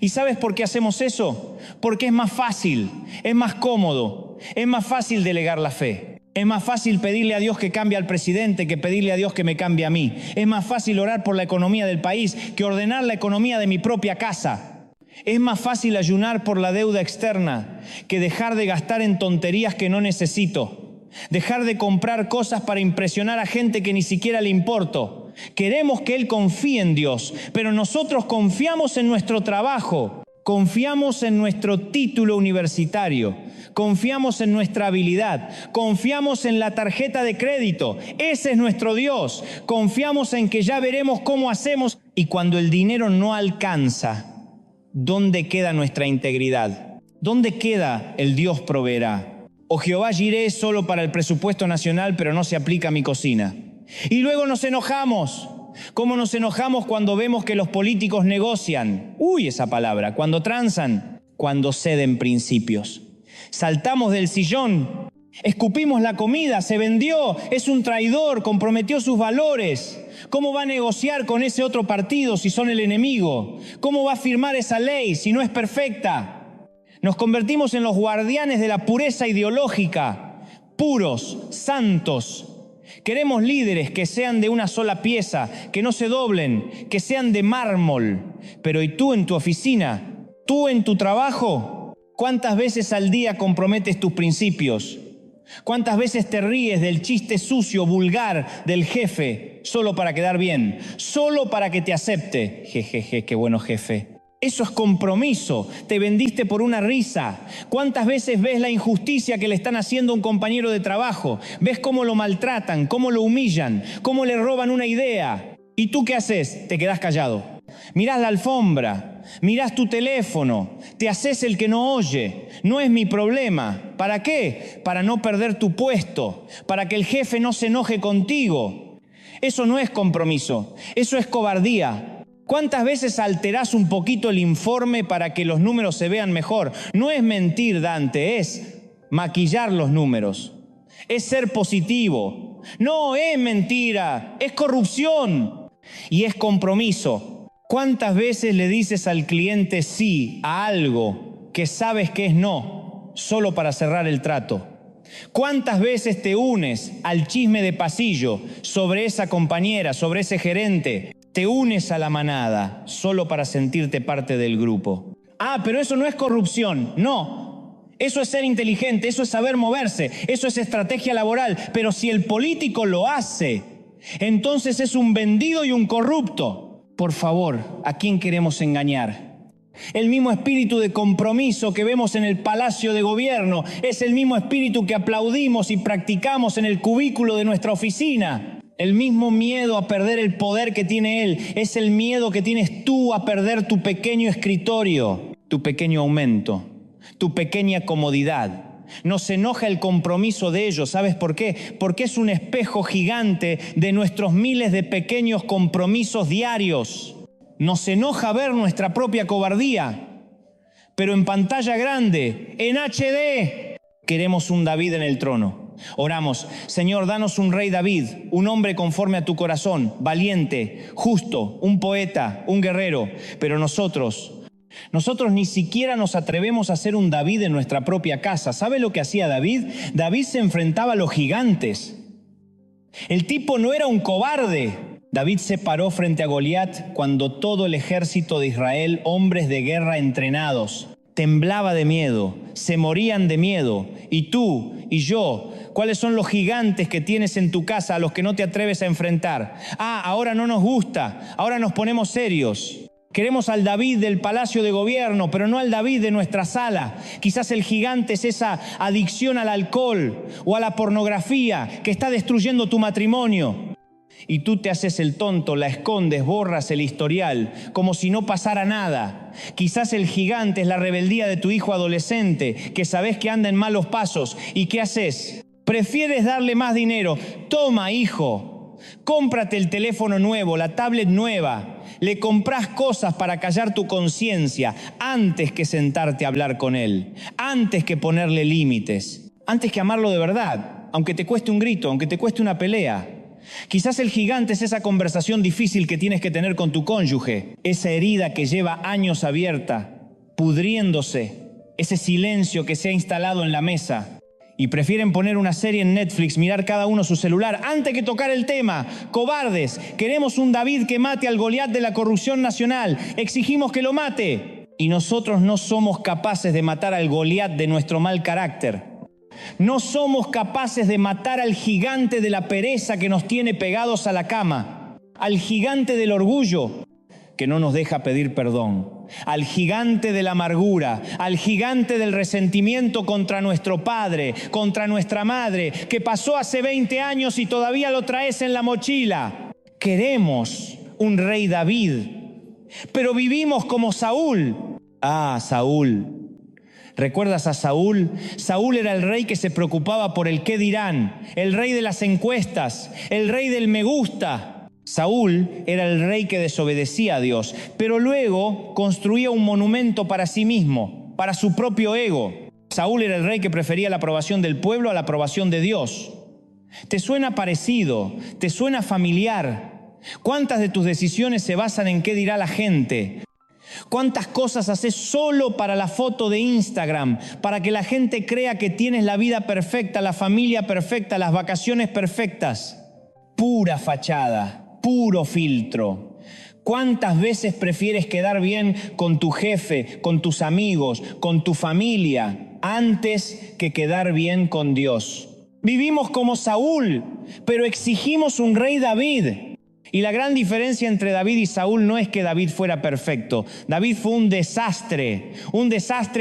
¿Y sabes por qué hacemos eso? Porque es más fácil, es más cómodo, es más fácil delegar la fe. Es más fácil pedirle a Dios que cambie al presidente que pedirle a Dios que me cambie a mí. Es más fácil orar por la economía del país que ordenar la economía de mi propia casa. Es más fácil ayunar por la deuda externa que dejar de gastar en tonterías que no necesito. Dejar de comprar cosas para impresionar a gente que ni siquiera le importo. Queremos que Él confíe en Dios, pero nosotros confiamos en nuestro trabajo, confiamos en nuestro título universitario, confiamos en nuestra habilidad, confiamos en la tarjeta de crédito. Ese es nuestro Dios. Confiamos en que ya veremos cómo hacemos. Y cuando el dinero no alcanza, ¿dónde queda nuestra integridad? ¿Dónde queda el Dios proveerá? O Jehová Jireh solo para el presupuesto nacional, pero no se aplica a mi cocina. Y luego nos enojamos. ¿Cómo nos enojamos cuando vemos que los políticos negocian? Esa palabra. Cuando transan, cuando ceden principios. Saltamos del sillón, escupimos la comida, se vendió, es un traidor, comprometió sus valores. ¿Cómo va a negociar con ese otro partido si son el enemigo? ¿Cómo va a firmar esa ley si no es perfecta? Nos convertimos en los guardianes de la pureza ideológica, puros, santos. Queremos líderes que sean de una sola pieza, que no se doblen, que sean de mármol. Pero ¿y tú en tu oficina? ¿Tú en tu trabajo? ¿Cuántas veces al día comprometes tus principios? ¿Cuántas veces te ríes del chiste sucio, vulgar del jefe solo para quedar bien? Solo para que te acepte. Jejeje, qué bueno jefe. Eso es compromiso. Te vendiste por una risa. ¿Cuántas veces ves la injusticia que le están haciendo a un compañero de trabajo? ¿Ves cómo lo maltratan, cómo lo humillan, cómo le roban una idea? ¿Y tú qué haces? Te quedás callado. Mirás la alfombra, mirás tu teléfono, te haces el que no oye. No es mi problema. ¿Para qué? Para no perder tu puesto, para que el jefe no se enoje contigo. Eso no es compromiso, eso es cobardía. ¿Cuántas veces alterás un poquito el informe para que los números se vean mejor? No es mentir, Dante, es maquillar los números. es ser positivo. No es mentira, es corrupción y es compromiso. ¿Cuántas veces le dices al cliente sí a algo que sabes que es no, solo para cerrar el trato? ¿Cuántas veces te unes al chisme de pasillo sobre esa compañera, sobre ese gerente? Te unes a la manada solo para sentirte parte del grupo. Ah, pero eso no es corrupción. No, eso es ser inteligente, eso es saber moverse, eso es estrategia laboral. Pero si el político lo hace, entonces es un vendido y un corrupto. Por favor, ¿a quién queremos engañar? El mismo espíritu de compromiso que vemos en el Palacio de Gobierno es el mismo espíritu que aplaudimos y practicamos en el cubículo de nuestra oficina. El mismo miedo a perder el poder que tiene él es el miedo que tienes tú a perder tu pequeño escritorio, tu pequeño aumento, tu pequeña comodidad. Nos enoja el compromiso de ellos. ¿Sabes por qué? Porque es un espejo gigante de nuestros miles de pequeños compromisos diarios. Nos enoja ver nuestra propia cobardía, pero en pantalla grande, en HD, queremos un David en el trono. Oramos: Señor, danos un rey David, un hombre conforme a tu corazón, valiente, justo, un poeta, un guerrero. Pero nosotros ni siquiera nos atrevemos a ser un David en nuestra propia casa. ¿Sabe lo que hacía David? David se enfrentaba a los gigantes. El tipo no era un cobarde. David se paró frente a Goliat cuando todo el ejército de Israel, hombres de guerra entrenados, temblaba de miedo, se morían de miedo. Y tú y yo, ¿cuáles son los gigantes que tienes en tu casa a los que no te atreves a enfrentar? Ah, ahora no nos gusta, ahora nos ponemos serios. Queremos al David del Palacio de Gobierno, pero no al David de nuestra sala. Quizás el gigante es esa adicción al alcohol o a la pornografía que está destruyendo tu matrimonio. Y tú te haces el tonto, la escondes, borras el historial, como si no pasara nada. Quizás el gigante es la rebeldía de tu hijo adolescente, que sabes que anda en malos pasos. ¿Y qué haces? Prefieres darle más dinero. Toma, hijo, cómprate el teléfono nuevo, la tablet nueva. Le compras cosas para callar tu conciencia antes que sentarte a hablar con él, antes que ponerle límites, antes que amarlo de verdad, aunque te cueste un grito, aunque te cueste una pelea. Quizás el gigante es esa conversación difícil que tienes que tener con tu cónyuge, esa herida que lleva años abierta, pudriéndose, ese silencio que se ha instalado en la mesa. Y prefieren poner una serie en Netflix, mirar cada uno su celular, antes que tocar el tema. Cobardes, queremos un David que mate al Goliat de la corrupción nacional, exigimos que lo mate. Y nosotros no somos capaces de matar al Goliat de nuestro mal carácter. No somos capaces de matar al gigante de la pereza que nos tiene pegados a la cama, al gigante del orgullo que no nos deja pedir perdón, al gigante de la amargura, al gigante del resentimiento contra nuestro padre, contra nuestra madre, que pasó hace 20 años y todavía lo traes en la mochila. Queremos un rey David, pero vivimos como Saúl. Ah, Saúl. ¿Recuerdas a Saúl? Saúl era el rey que se preocupaba por el qué dirán, el rey de las encuestas, el rey del me gusta. Saúl era el rey que desobedecía a Dios, pero luego construía un monumento para sí mismo, para su propio ego. Saúl era el rey que prefería la aprobación del pueblo a la aprobación de Dios. ¿Te suena parecido? ¿Te suena familiar? ¿Cuántas de tus decisiones se basan en qué dirá la gente? ¿Cuántas cosas haces solo para la foto de Instagram, para que la gente crea que tienes la vida perfecta, la familia perfecta, las vacaciones perfectas? Pura fachada, puro filtro. ¿Cuántas veces prefieres quedar bien con tu jefe, con tus amigos, con tu familia, antes que quedar bien con Dios? Vivimos como Saúl, pero exigimos un rey David. Y la gran diferencia entre David y Saúl no es que David fuera perfecto. David fue un desastre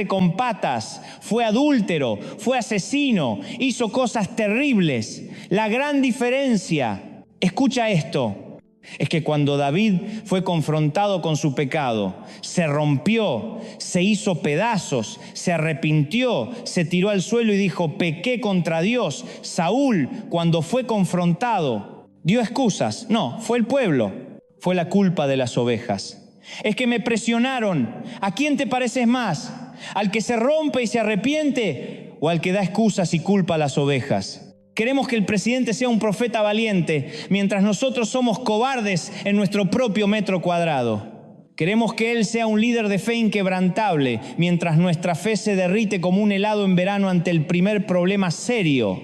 con patas, fue adúltero, fue asesino, hizo cosas terribles. La gran diferencia, escucha esto, es que cuando David fue confrontado con su pecado, se rompió, se hizo pedazos, se arrepintió, se tiró al suelo y dijo: pequé contra Dios. Saúl, cuando fue confrontado, ¿dio excusas? No, fue el pueblo, fue la culpa de las ovejas. Es que me presionaron. ¿A quién te pareces más? ¿Al que se rompe y se arrepiente o al que da excusas y culpa a las ovejas? Queremos que el presidente sea un profeta valiente, mientras nosotros somos cobardes en nuestro propio metro cuadrado. Queremos que él sea un líder de fe inquebrantable, mientras nuestra fe se derrite como un helado en verano ante el primer problema serio.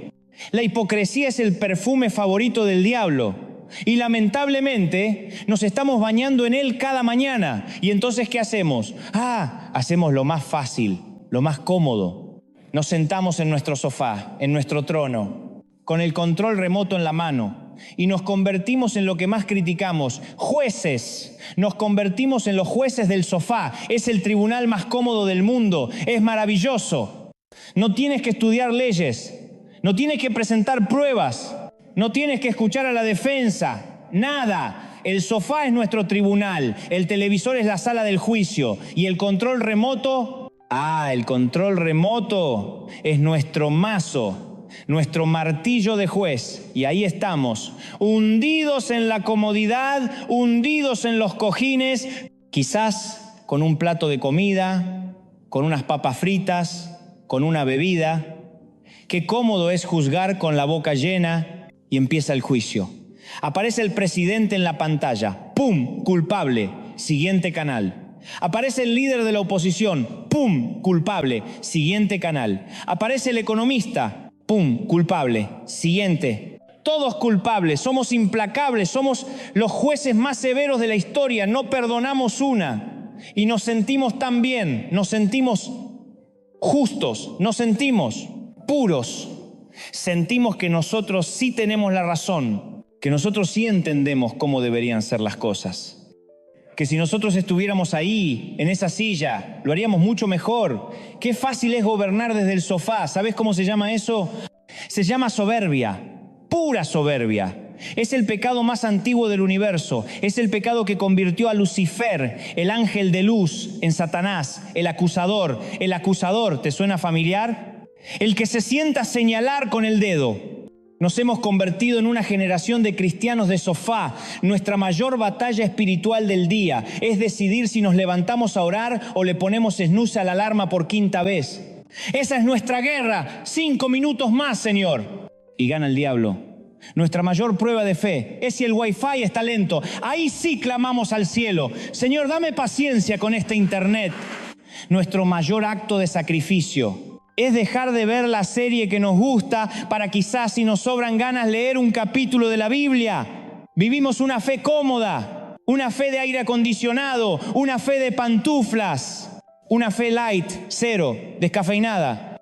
La hipocresía es el perfume favorito del diablo. Y lamentablemente nos estamos bañando en él cada mañana. ¿Y entonces qué hacemos? Hacemos lo más fácil, lo más cómodo. Nos sentamos en nuestro sofá, en nuestro trono, con el control remoto en la mano, y nos convertimos en lo que más criticamos, jueces. Nos convertimos en los jueces del sofá. Es el tribunal más cómodo del mundo. Es maravilloso. No tienes que estudiar leyes, no tienes que presentar pruebas, no tienes que escuchar a la defensa, nada. El sofá es nuestro tribunal, el televisor es la sala del juicio, y el control remoto, el control remoto es nuestro mazo, nuestro martillo de juez. Y ahí estamos, hundidos en la comodidad, hundidos en los cojines, quizás con un plato de comida, con unas papas fritas, con una bebida. Qué cómodo es juzgar con la boca llena, y empieza el juicio. Aparece el presidente en la pantalla, ¡pum!, culpable, siguiente canal. Aparece el líder de la oposición, ¡pum!, culpable, siguiente canal. Aparece el economista, ¡pum!, culpable, siguiente. Todos culpables, somos implacables, somos los jueces más severos de la historia, no perdonamos una. Y nos sentimos tan bien, nos sentimos justos, nos sentimos puros. Sentimos que nosotros sí tenemos la razón, que nosotros sí entendemos cómo deberían ser las cosas. Que si nosotros estuviéramos ahí, en esa silla, lo haríamos mucho mejor. Qué fácil es gobernar desde el sofá. ¿Sabes cómo se llama eso? Se llama soberbia, pura soberbia. Es el pecado más antiguo del universo. Es el pecado que convirtió a Lucifer, el ángel de luz, en Satanás, el acusador. El acusador, ¿te suena familiar? El que se sienta a señalar con el dedo. Nos hemos convertido en una generación de cristianos de sofá. Nuestra mayor batalla espiritual del día es decidir si nos levantamos a orar o le ponemos snooze a la alarma por quinta vez. Esa es nuestra guerra. 5 minutos más, Señor. Y gana el diablo. Nuestra mayor prueba de fe es si el wifi está lento. Ahí sí clamamos al cielo. Señor, dame paciencia con este internet. Nuestro mayor acto de sacrificio es dejar de ver la serie que nos gusta para quizás, si nos sobran ganas, leer un capítulo de la Biblia. Vivimos una fe cómoda, una fe de aire acondicionado, una fe de pantuflas, una fe light, cero, descafeinada.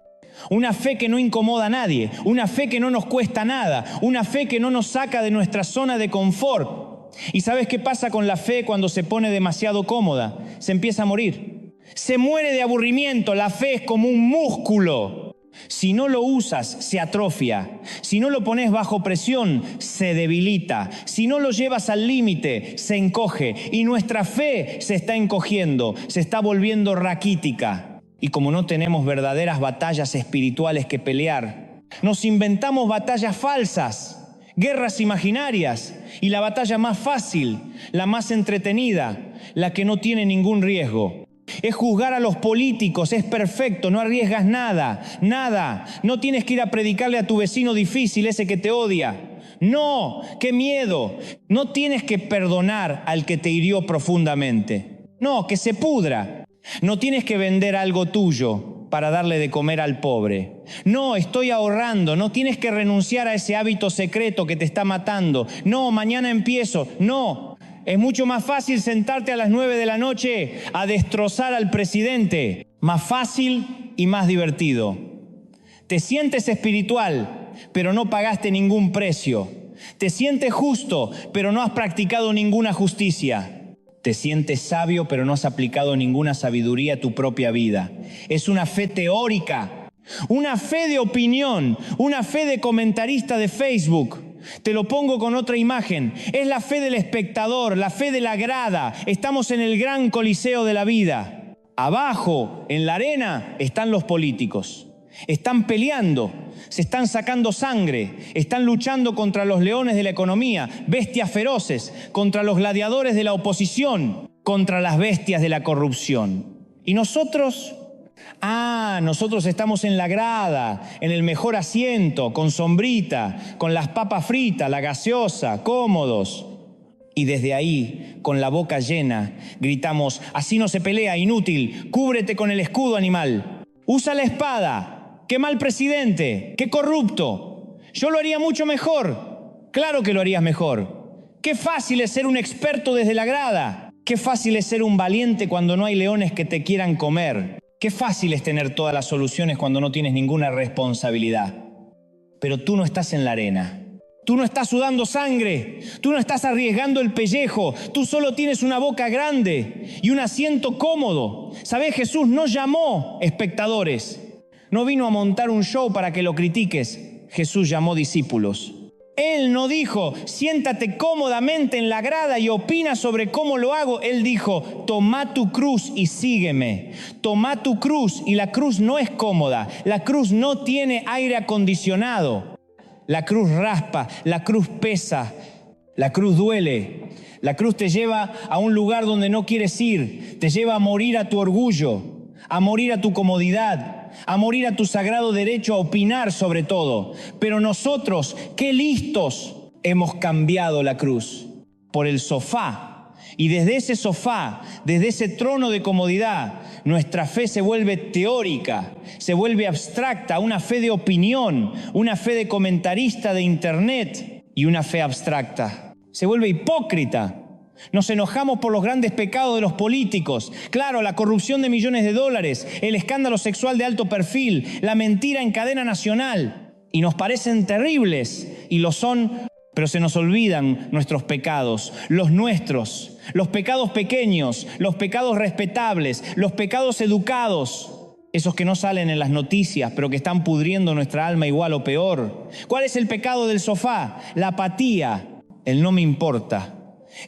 Una fe que no incomoda a nadie, una fe que no nos cuesta nada, una fe que no nos saca de nuestra zona de confort. ¿Y sabes qué pasa con la fe cuando se pone demasiado cómoda? Se empieza a morir. Se muere de aburrimiento. La fe es como un músculo. Si no lo usas, se atrofia. Si no lo pones bajo presión, se debilita. Si no lo llevas al límite, se encoge. Y nuestra fe se está encogiendo, se está volviendo raquítica. Y como no tenemos verdaderas batallas espirituales que pelear, nos inventamos batallas falsas, guerras imaginarias. Y la batalla más fácil, la más entretenida, la que no tiene ningún riesgo, es juzgar a los políticos. Es perfecto, no arriesgas nada, nada. No tienes que ir a predicarle a tu vecino difícil, ese que te odia. No, qué miedo. No tienes que perdonar al que te hirió profundamente. No, que se pudra. No tienes que vender algo tuyo para darle de comer al pobre. No, estoy ahorrando. No tienes que renunciar a ese hábito secreto que te está matando. No, mañana empiezo. No. Es mucho más fácil sentarte a las 9 de la noche a destrozar al presidente. Más fácil y más divertido. Te sientes espiritual, pero no pagaste ningún precio. Te sientes justo, pero no has practicado ninguna justicia. Te sientes sabio, pero no has aplicado ninguna sabiduría a tu propia vida. Es una fe teórica, una fe de opinión, una fe de comentarista de Facebook. Te lo pongo con otra imagen. Es la fe del espectador, la fe de la grada. Estamos en el gran coliseo de la vida. Abajo, en la arena, están los políticos. Están peleando, se están sacando sangre, están luchando contra los leones de la economía, bestias feroces, contra los gladiadores de la oposición, contra las bestias de la corrupción. Y nosotros Nosotros estamos en la grada, en el mejor asiento, con sombrita, con las papas fritas, la gaseosa, cómodos. Y desde ahí, con la boca llena, gritamos: así no se pelea, inútil, cúbrete con el escudo, animal. Usa la espada, qué mal presidente, qué corrupto. Yo lo haría mucho mejor. Claro que lo harías mejor. Qué fácil es ser un experto desde la grada. Qué fácil es ser un valiente cuando no hay leones que te quieran comer. Qué fácil es tener todas las soluciones cuando no tienes ninguna responsabilidad. Pero tú no estás en la arena. Tú no estás sudando sangre. Tú no estás arriesgando el pellejo. Tú solo tienes una boca grande y un asiento cómodo. ¿Sabes? Jesús no llamó espectadores. No vino a montar un show para que lo critiques. Jesús llamó discípulos. Él no dijo: siéntate cómodamente en la grada y opina sobre cómo lo hago. Él dijo: toma tu cruz y sígueme. Toma tu cruz. Y la cruz no es cómoda. La cruz no tiene aire acondicionado. La cruz raspa, la cruz pesa, la cruz duele. La cruz te lleva a un lugar donde no quieres ir. Te lleva a morir a tu orgullo, a morir a tu comodidad, a morir a tu sagrado derecho a opinar sobre todo. Pero nosotros, qué listos, hemos cambiado la cruz por el sofá. Y desde ese sofá, desde ese trono de comodidad, nuestra fe se vuelve teórica, se vuelve abstracta, una fe de opinión, una fe de comentarista de internet y una fe abstracta. Se vuelve hipócrita. Nos enojamos por los grandes pecados de los políticos. Claro, la corrupción de millones de dólares, el escándalo sexual de alto perfil, la mentira en cadena nacional. Y nos parecen terribles, y lo son, pero se nos olvidan nuestros pecados, los nuestros, los pecados pequeños, los pecados respetables, los pecados educados, esos que no salen en las noticias, pero que están pudriendo nuestra alma igual o peor. ¿Cuál es el pecado del sofá? La apatía, el no me importa,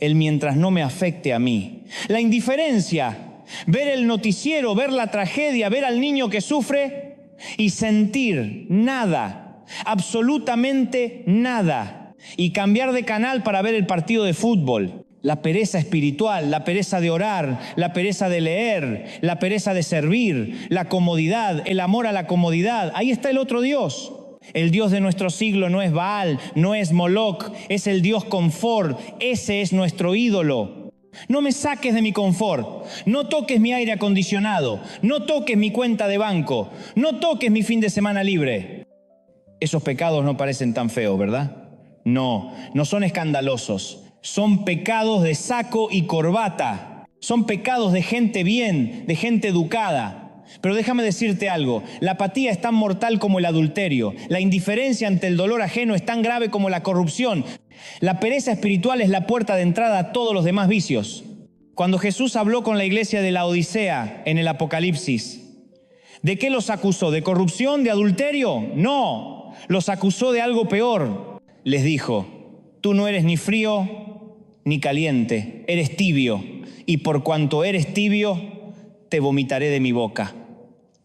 el mientras no me afecte a mí. La indiferencia, ver el noticiero, ver la tragedia, ver al niño que sufre y sentir nada, absolutamente nada. Y cambiar de canal para ver el partido de fútbol. La pereza espiritual, la pereza de orar, la pereza de leer, la pereza de servir, la comodidad, el amor a la comodidad. Ahí está el otro Dios. El Dios de nuestro siglo no es Baal, no es Moloch, es el Dios confort. Ese es nuestro ídolo. No me saques de mi confort, no toques mi aire acondicionado, no toques mi cuenta de banco, no toques mi fin de semana libre. Esos pecados no parecen tan feos, ¿verdad? No, no son escandalosos. Son pecados de saco y corbata. Son pecados de gente bien, de gente educada. Pero déjame decirte algo, la apatía es tan mortal como el adulterio. La indiferencia ante el dolor ajeno es tan grave como la corrupción. La pereza espiritual es la puerta de entrada a todos los demás vicios. Cuando Jesús habló con la iglesia de la Odisea en el Apocalipsis, ¿de qué los acusó? ¿De corrupción? ¿De adulterio? No, los acusó de algo peor. Les dijo: tú no eres ni frío ni caliente, eres tibio, y por cuanto eres tibio, te vomitaré de mi boca.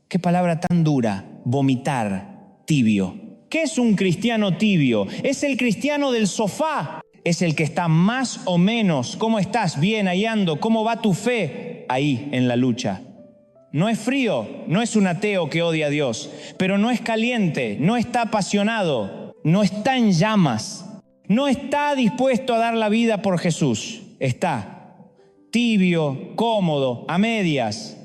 Qué palabra tan dura, vomitar, tibio. ¿Qué es un cristiano tibio? Es el cristiano del sofá, es el que está más o menos. ¿Cómo estás? Bien, ahí ando. ¿Cómo va tu fe? Ahí, en la lucha. No es frío, no es un ateo que odia a Dios, pero no es caliente, no está apasionado, no está en llamas, no está dispuesto a dar la vida por Jesús. Está tibio, cómodo, a medias.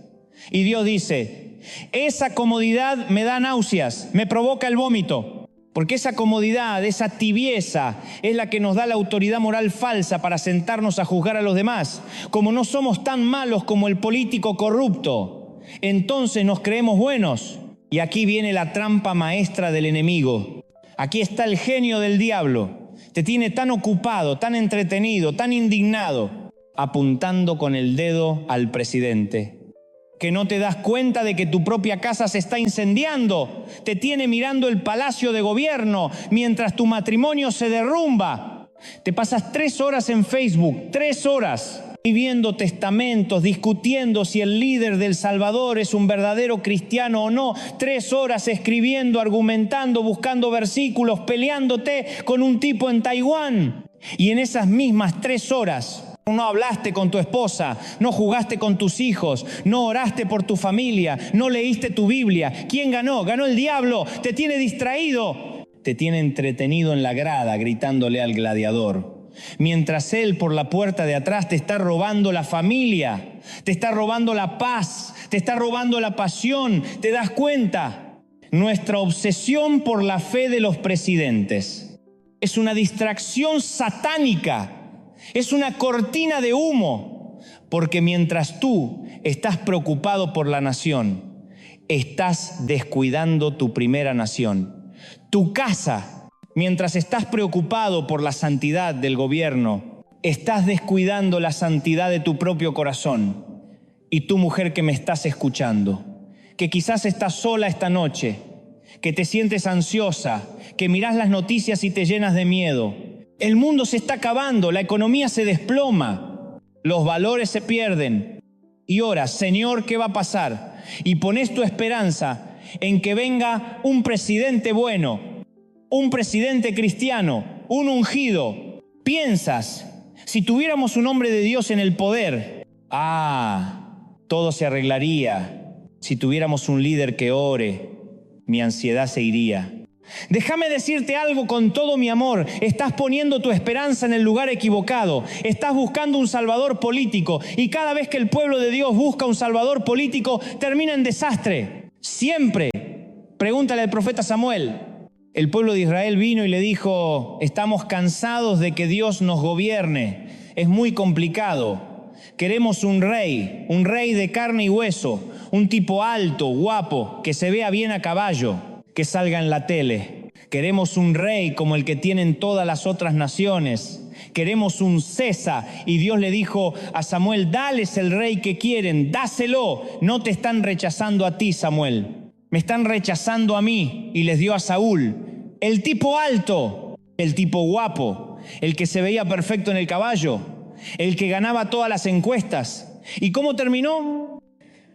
Y Dios dice: esa comodidad me da náuseas, me provoca el vómito. Porque esa comodidad, esa tibieza es la que nos da la autoridad moral falsa para sentarnos a juzgar a los demás. Como no somos tan malos como el político corrupto, entonces nos creemos buenos. Y aquí viene la trampa maestra del enemigo. Aquí está el genio del diablo. Te tiene tan ocupado, tan entretenido, tan indignado, apuntando con el dedo al presidente, que no te das cuenta de que tu propia casa se está incendiando. Te tiene mirando el palacio de gobierno mientras tu matrimonio se derrumba. Te pasas 3 horas en Facebook, 3 horas, viendo testamentos, discutiendo si el líder del Salvador es un verdadero cristiano o no. 3 horas escribiendo, argumentando, buscando versículos, peleándote con un tipo en Taiwán. Y en esas mismas 3 horas No hablaste con tu esposa, no jugaste con tus hijos, no oraste por tu familia, no leíste tu Biblia. ¿Quién ganó? Ganó el diablo. Te tiene distraído, te tiene entretenido en la grada gritándole al gladiador. Mientras él por la puerta de atrás te está robando la familia, te está robando la paz, te está robando la pasión. ¿Te das cuenta? Nuestra obsesión por la fe de los presidentes es una distracción satánica. Es una cortina de humo, porque mientras tú estás preocupado por la nación, estás descuidando tu primera nación. Tu casa, mientras estás preocupado por la santidad del gobierno, estás descuidando la santidad de tu propio corazón. Y tú, mujer que me estás escuchando, que quizás estás sola esta noche, que te sientes ansiosa, que mirás las noticias y te llenas de miedo. El mundo se está acabando, la economía se desploma, los valores se pierden. Y oras, Señor, ¿qué va a pasar? Y pones tu esperanza en que venga un presidente bueno, un presidente cristiano, un ungido. Piensas, si tuviéramos un hombre de Dios en el poder, todo se arreglaría. Si tuviéramos un líder que ore, mi ansiedad se iría. Déjame decirte algo con todo mi amor. Estás poniendo tu esperanza en el lugar equivocado. Estás buscando un salvador político. Y cada vez que el pueblo de Dios busca un salvador político, termina en desastre. Siempre. Pregúntale al profeta Samuel. El pueblo de Israel vino y le dijo: estamos cansados de que Dios nos gobierne. Es muy complicado. Queremos un rey de carne y hueso, un tipo alto, guapo, que se vea bien a caballo, que salga en la tele. Queremos un rey como el que tienen todas las otras naciones. Queremos un César. Y Dios le dijo a Samuel: dales el rey que quieren, dáselo. No te están rechazando a ti, Samuel. Me están rechazando a mí. Y les dio a Saúl el tipo alto, el tipo guapo, el que se veía perfecto en el caballo, el que ganaba todas las encuestas. ¿Y cómo terminó?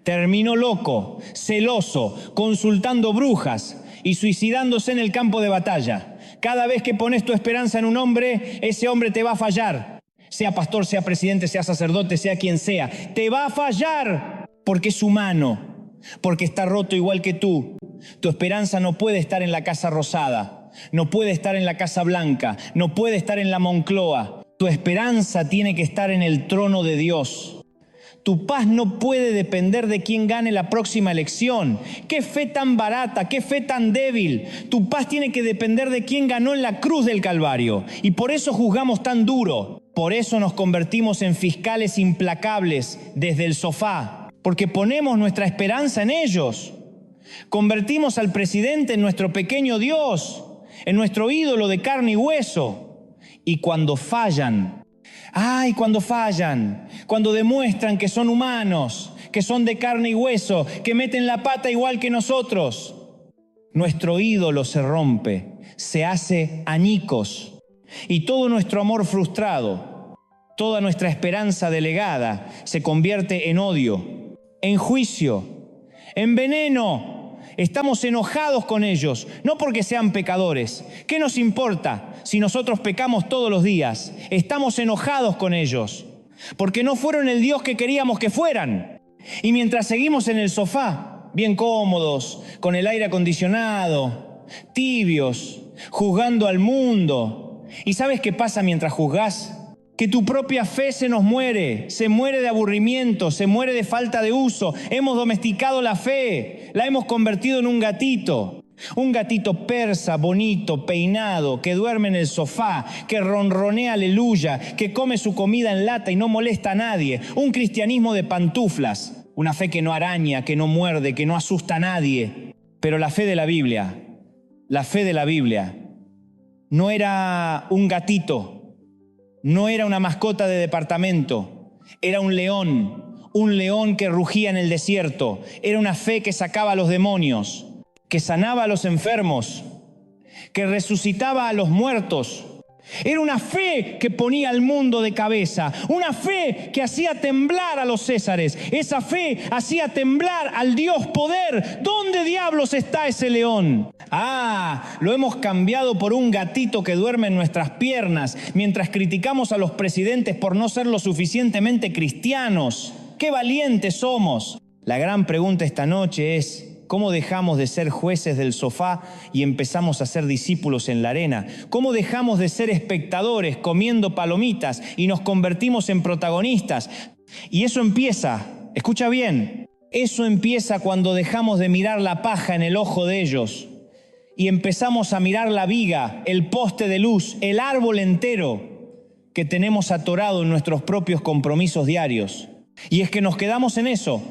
Terminó loco, celoso, consultando brujas y suicidándose en el campo de batalla. Cada vez que pones tu esperanza en un hombre, ese hombre te va a fallar. Sea pastor, sea presidente, sea sacerdote, sea quien sea. Te va a fallar porque es humano, porque está roto igual que tú. Tu esperanza no puede estar en la Casa Rosada, no puede estar en la Casa Blanca, no puede estar en la Moncloa. Tu esperanza tiene que estar en el trono de Dios. Tu paz no puede depender de quién gane la próxima elección. ¡Qué fe tan barata! ¡Qué fe tan débil! Tu paz tiene que depender de quién ganó en la cruz del Calvario. Y por eso juzgamos tan duro. Por eso nos convertimos en fiscales implacables desde el sofá. Porque ponemos nuestra esperanza en ellos. Convertimos al presidente en nuestro pequeño Dios, en nuestro ídolo de carne y hueso. Y cuando fallan, cuando demuestran que son humanos, que son de carne y hueso, que meten la pata igual que nosotros, nuestro ídolo se rompe, se hace añicos, y todo nuestro amor frustrado, toda nuestra esperanza delegada se convierte en odio, en juicio, en veneno. Estamos enojados con ellos, no porque sean pecadores. ¿Qué nos importa si nosotros pecamos todos los días? Estamos enojados con ellos, porque no fueron el Dios que queríamos que fueran. Y mientras seguimos en el sofá, bien cómodos, con el aire acondicionado, tibios, juzgando al mundo. ¿Y sabes qué pasa mientras juzgás? Que tu propia fe se nos muere, se muere de aburrimiento, se muere de falta de uso. Hemos domesticado la fe, la hemos convertido en un gatito persa, bonito, peinado, que duerme en el sofá, que ronronea aleluya, que come su comida en lata y no molesta a nadie. Un cristianismo de pantuflas, una fe que no araña, que no muerde, que no asusta a nadie. Pero la fe de la Biblia no era un gatito. No era una mascota de departamento, era un león que rugía en el desierto. Era una fe que sacaba a los demonios, que sanaba a los enfermos, que resucitaba a los muertos, Era una fe que ponía al mundo de cabeza, una fe que hacía temblar a los césares. Esa fe hacía temblar al Dios poder. ¿Dónde diablos está ese león? Lo hemos cambiado por un gatito que duerme en nuestras piernas mientras criticamos a los presidentes por no ser lo suficientemente cristianos. ¡Qué valientes somos! La gran pregunta esta noche es: ¿cómo dejamos de ser jueces del sofá y empezamos a ser discípulos en la arena? ¿Cómo dejamos de ser espectadores comiendo palomitas y nos convertimos en protagonistas? Y eso empieza, escucha bien, eso empieza cuando dejamos de mirar la paja en el ojo de ellos y empezamos a mirar la viga, el poste de luz, el árbol entero que tenemos atorado en nuestros propios compromisos diarios. Y es que nos quedamos en eso,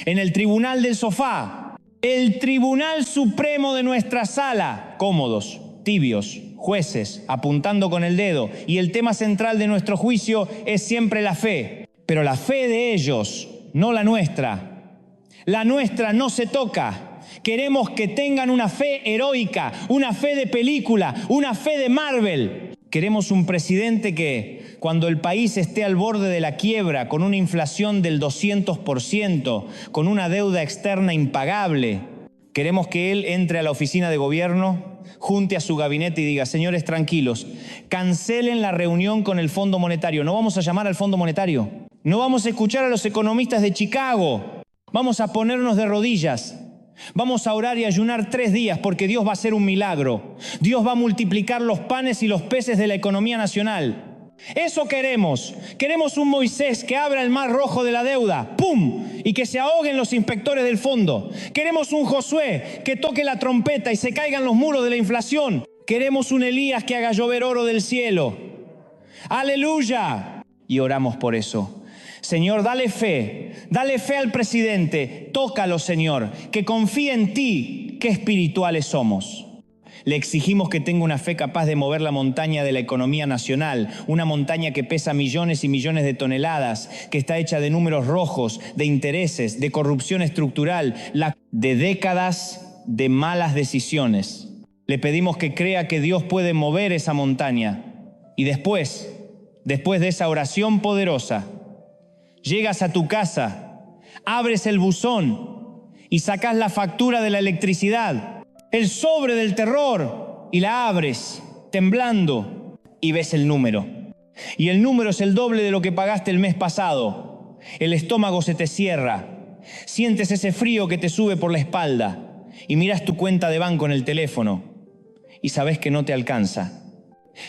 en el tribunal del sofá, el tribunal supremo de nuestra sala, cómodos, tibios, jueces, apuntando con el dedo. Y el tema central de nuestro juicio es siempre la fe. Pero la fe de ellos, no la nuestra. La nuestra no se toca. Queremos que tengan una fe heroica, una fe de película, una fe de Marvel. Queremos un presidente que, cuando el país esté al borde de la quiebra, con una inflación del 200%, con una deuda externa impagable, queremos que él entre a la oficina de gobierno, junte a su gabinete y diga: señores, tranquilos, cancelen la reunión con el Fondo Monetario. No vamos a llamar al Fondo Monetario. No vamos a escuchar a los economistas de Chicago. Vamos a ponernos de rodillas. Vamos a orar y ayunar 3 días porque Dios va a hacer un milagro. Dios va a multiplicar los panes y los peces de la economía nacional. Eso queremos. Queremos un Moisés que abra el mar rojo de la deuda, ¡pum!, y que se ahoguen los inspectores del fondo. Queremos un Josué que toque la trompeta y se caigan los muros de la inflación. Queremos un Elías que haga llover oro del cielo. ¡Aleluya! Y oramos por eso. Señor, dale fe al presidente, tócalo, Señor, que confíe en ti. Qué espirituales somos. Le exigimos que tenga una fe capaz de mover la montaña de la economía nacional, una montaña que pesa millones y millones de toneladas, que está hecha de números rojos, de intereses, de corrupción estructural, de décadas de malas decisiones. Le pedimos que crea que Dios puede mover esa montaña. Y después de esa oración poderosa, llegas a tu casa, abres el buzón y sacas la factura de la electricidad, el sobre del terror, y la abres, temblando, y ves el número. Y el número es el doble de lo que pagaste el mes pasado. El estómago se te cierra, sientes ese frío que te sube por la espalda, y miras tu cuenta de banco en el teléfono, y sabes que no te alcanza.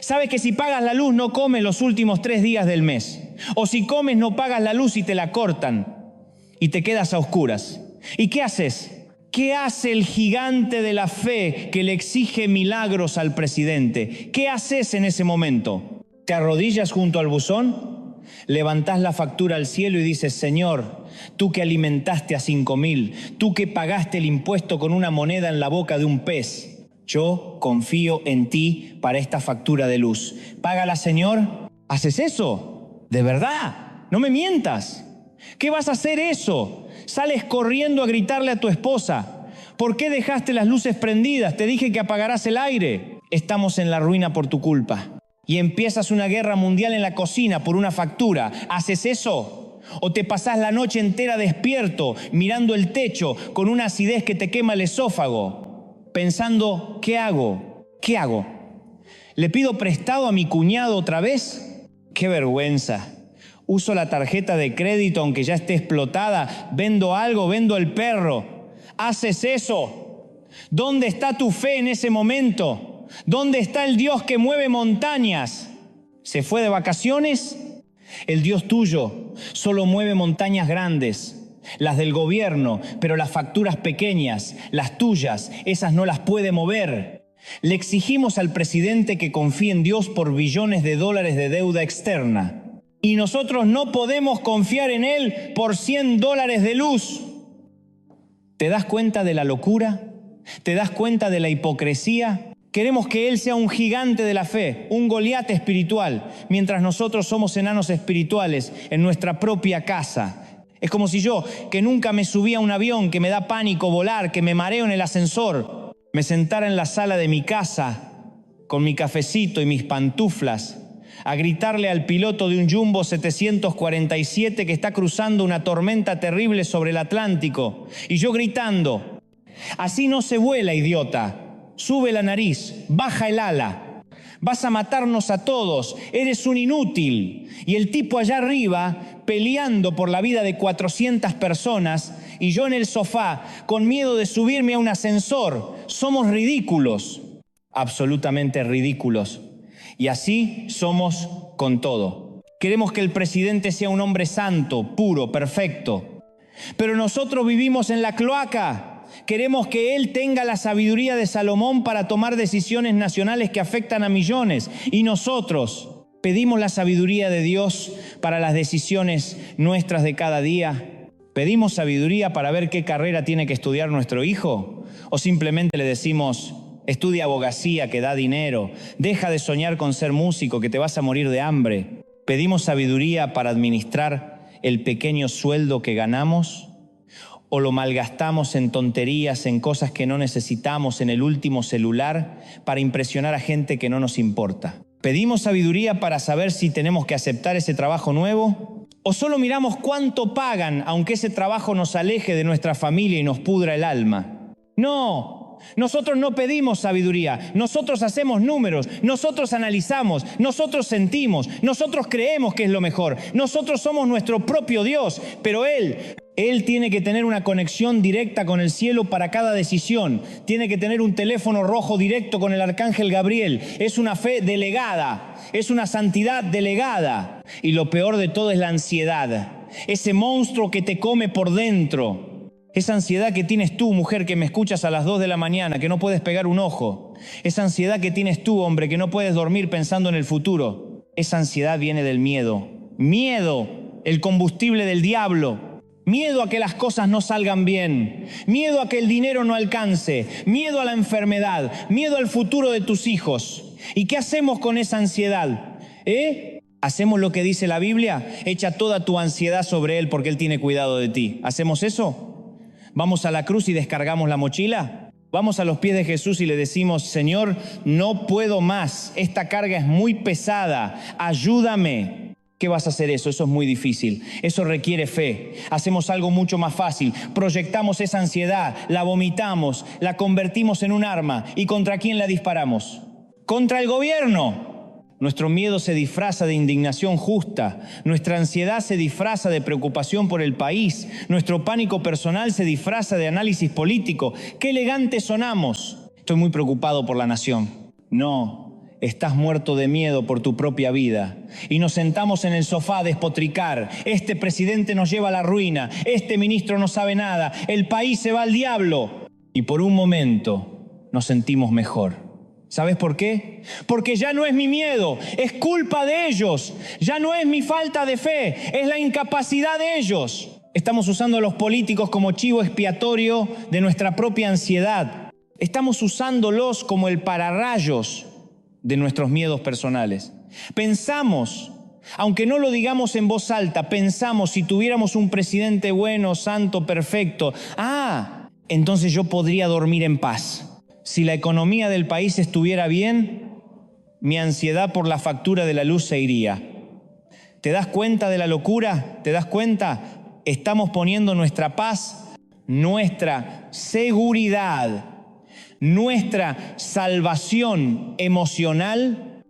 Sabes que si pagas la luz no comes los últimos 3 días del mes. O si comes no pagas la luz y te la cortan. Y te quedas a oscuras. ¿Y qué haces? ¿Qué hace el gigante de la fe que le exige milagros al presidente? ¿Qué haces en ese momento? ¿Te arrodillas junto al buzón? ¿Levantás la factura al cielo y dices: Señor, tú que alimentaste a 5,000, tú que pagaste el impuesto con una moneda en la boca de un pez, yo confío en ti para esta factura de luz. Págala, Señor. ¿Haces eso? ¿De verdad? No me mientas. ¿Qué vas a hacer eso? Sales corriendo a gritarle a tu esposa: ¿por qué dejaste las luces prendidas? Te dije que apagarás el aire. Estamos en la ruina por tu culpa. Y empiezas una guerra mundial en la cocina por una factura. ¿Haces eso? ¿O te pasás la noche entera despierto, mirando el techo, con una acidez que te quema el esófago, pensando: ¿qué hago? ¿Qué hago? ¿Le pido prestado a mi cuñado otra vez? ¡Qué vergüenza! Uso la tarjeta de crédito aunque ya esté explotada. Vendo algo, vendo el perro. ¿Haces eso? ¿Dónde está tu fe en ese momento? ¿Dónde está el Dios que mueve montañas? ¿Se fue de vacaciones? El Dios tuyo solo mueve montañas grandes, las del gobierno, pero las facturas pequeñas, las tuyas, esas no las puede mover. Le exigimos al presidente que confíe en Dios por billones de dólares de deuda externa. Y nosotros no podemos confiar en Él por $100 de luz. ¿Te das cuenta de la locura? ¿Te das cuenta de la hipocresía? Queremos que Él sea un gigante de la fe, un Goliat espiritual, mientras nosotros somos enanos espirituales en nuestra propia casa. Es como si yo, que nunca me subí a un avión, que me da pánico volar, que me mareo en el ascensor, me sentara en la sala de mi casa con mi cafecito y mis pantuflas, a gritarle al piloto de un Jumbo 747 que está cruzando una tormenta terrible sobre el Atlántico, y yo gritando: así no se vuela, idiota, sube la nariz, baja el ala, vas a matarnos a todos, eres un inútil. Y el tipo allá arriba peleando por la vida de 400 personas y yo en el sofá con miedo de subirme a un ascensor. Somos ridículos, absolutamente ridículos. Y así somos con todo. Queremos que el presidente sea un hombre santo, puro, perfecto. Pero nosotros vivimos en la cloaca. Queremos que él tenga la sabiduría de Salomón para tomar decisiones nacionales que afectan a millones. Y nosotros pedimos la sabiduría de Dios para las decisiones nuestras de cada día. ¿Pedimos sabiduría para ver qué carrera tiene que estudiar nuestro hijo? ¿O simplemente le decimos: estudia abogacía que da dinero, deja de soñar con ser músico que te vas a morir de hambre? ¿Pedimos sabiduría para administrar el pequeño sueldo que ganamos? ¿O lo malgastamos en tonterías, en cosas que no necesitamos, en el último celular, para impresionar a gente que no nos importa? ¿Pedimos sabiduría para saber si tenemos que aceptar ese trabajo nuevo? ¿O solo miramos cuánto pagan, aunque ese trabajo nos aleje de nuestra familia y nos pudra el alma? No. Nosotros no pedimos sabiduría, nosotros hacemos números, nosotros analizamos, nosotros sentimos, nosotros creemos que es lo mejor, nosotros somos nuestro propio Dios, pero Él tiene que tener una conexión directa con el cielo para cada decisión, tiene que tener un teléfono rojo directo con el arcángel Gabriel, es una fe delegada, es una santidad delegada. Y lo peor de todo es la ansiedad, ese monstruo que te come por dentro. Esa ansiedad que tienes tú, mujer, que me escuchas a las 2 de la mañana, que no puedes pegar un ojo. Esa ansiedad que tienes tú, hombre, que no puedes dormir pensando en el futuro. Esa ansiedad viene del miedo. Miedo, el combustible del diablo. Miedo a que las cosas no salgan bien. Miedo a que el dinero no alcance. Miedo a la enfermedad. Miedo al futuro de tus hijos. ¿Y qué hacemos con esa ansiedad? ¿Hacemos lo que dice la Biblia? Echa toda tu ansiedad sobre Él porque Él tiene cuidado de ti. ¿Hacemos eso? ¿Vamos a la cruz y descargamos la mochila? ¿Vamos a los pies de Jesús y le decimos: Señor, no puedo más, esta carga es muy pesada, ayúdame? ¿Qué vas a hacer eso? Eso es muy difícil, eso requiere fe. Hacemos algo mucho más fácil, proyectamos esa ansiedad, la vomitamos, la convertimos en un arma. ¿Y contra quién la disparamos? ¡Contra el gobierno! Nuestro miedo se disfraza de indignación justa, nuestra ansiedad se disfraza de preocupación por el país, nuestro pánico personal se disfraza de análisis político. ¡Qué elegantes sonamos! Estoy muy preocupado por la nación. No, estás muerto de miedo por tu propia vida. Y nos sentamos en el sofá a despotricar. Este presidente nos lleva a la ruina, este ministro no sabe nada, el país se va al diablo. Y por un momento nos sentimos mejor. ¿Sabes por qué? Porque ya no es mi miedo, es culpa de ellos. Ya no es mi falta de fe, es la incapacidad de ellos. Estamos usando a los políticos como chivo expiatorio de nuestra propia ansiedad. Estamos usándolos como el pararrayos de nuestros miedos personales. Pensamos, aunque no lo digamos en voz alta, pensamos: si tuviéramos un presidente bueno, santo, perfecto, entonces yo podría dormir en paz. Si la economía del país estuviera bien, mi ansiedad por la factura de la luz se iría. ¿Te das cuenta de la locura? ¿Te das cuenta? Estamos poniendo nuestra paz, nuestra seguridad, nuestra salvación emocional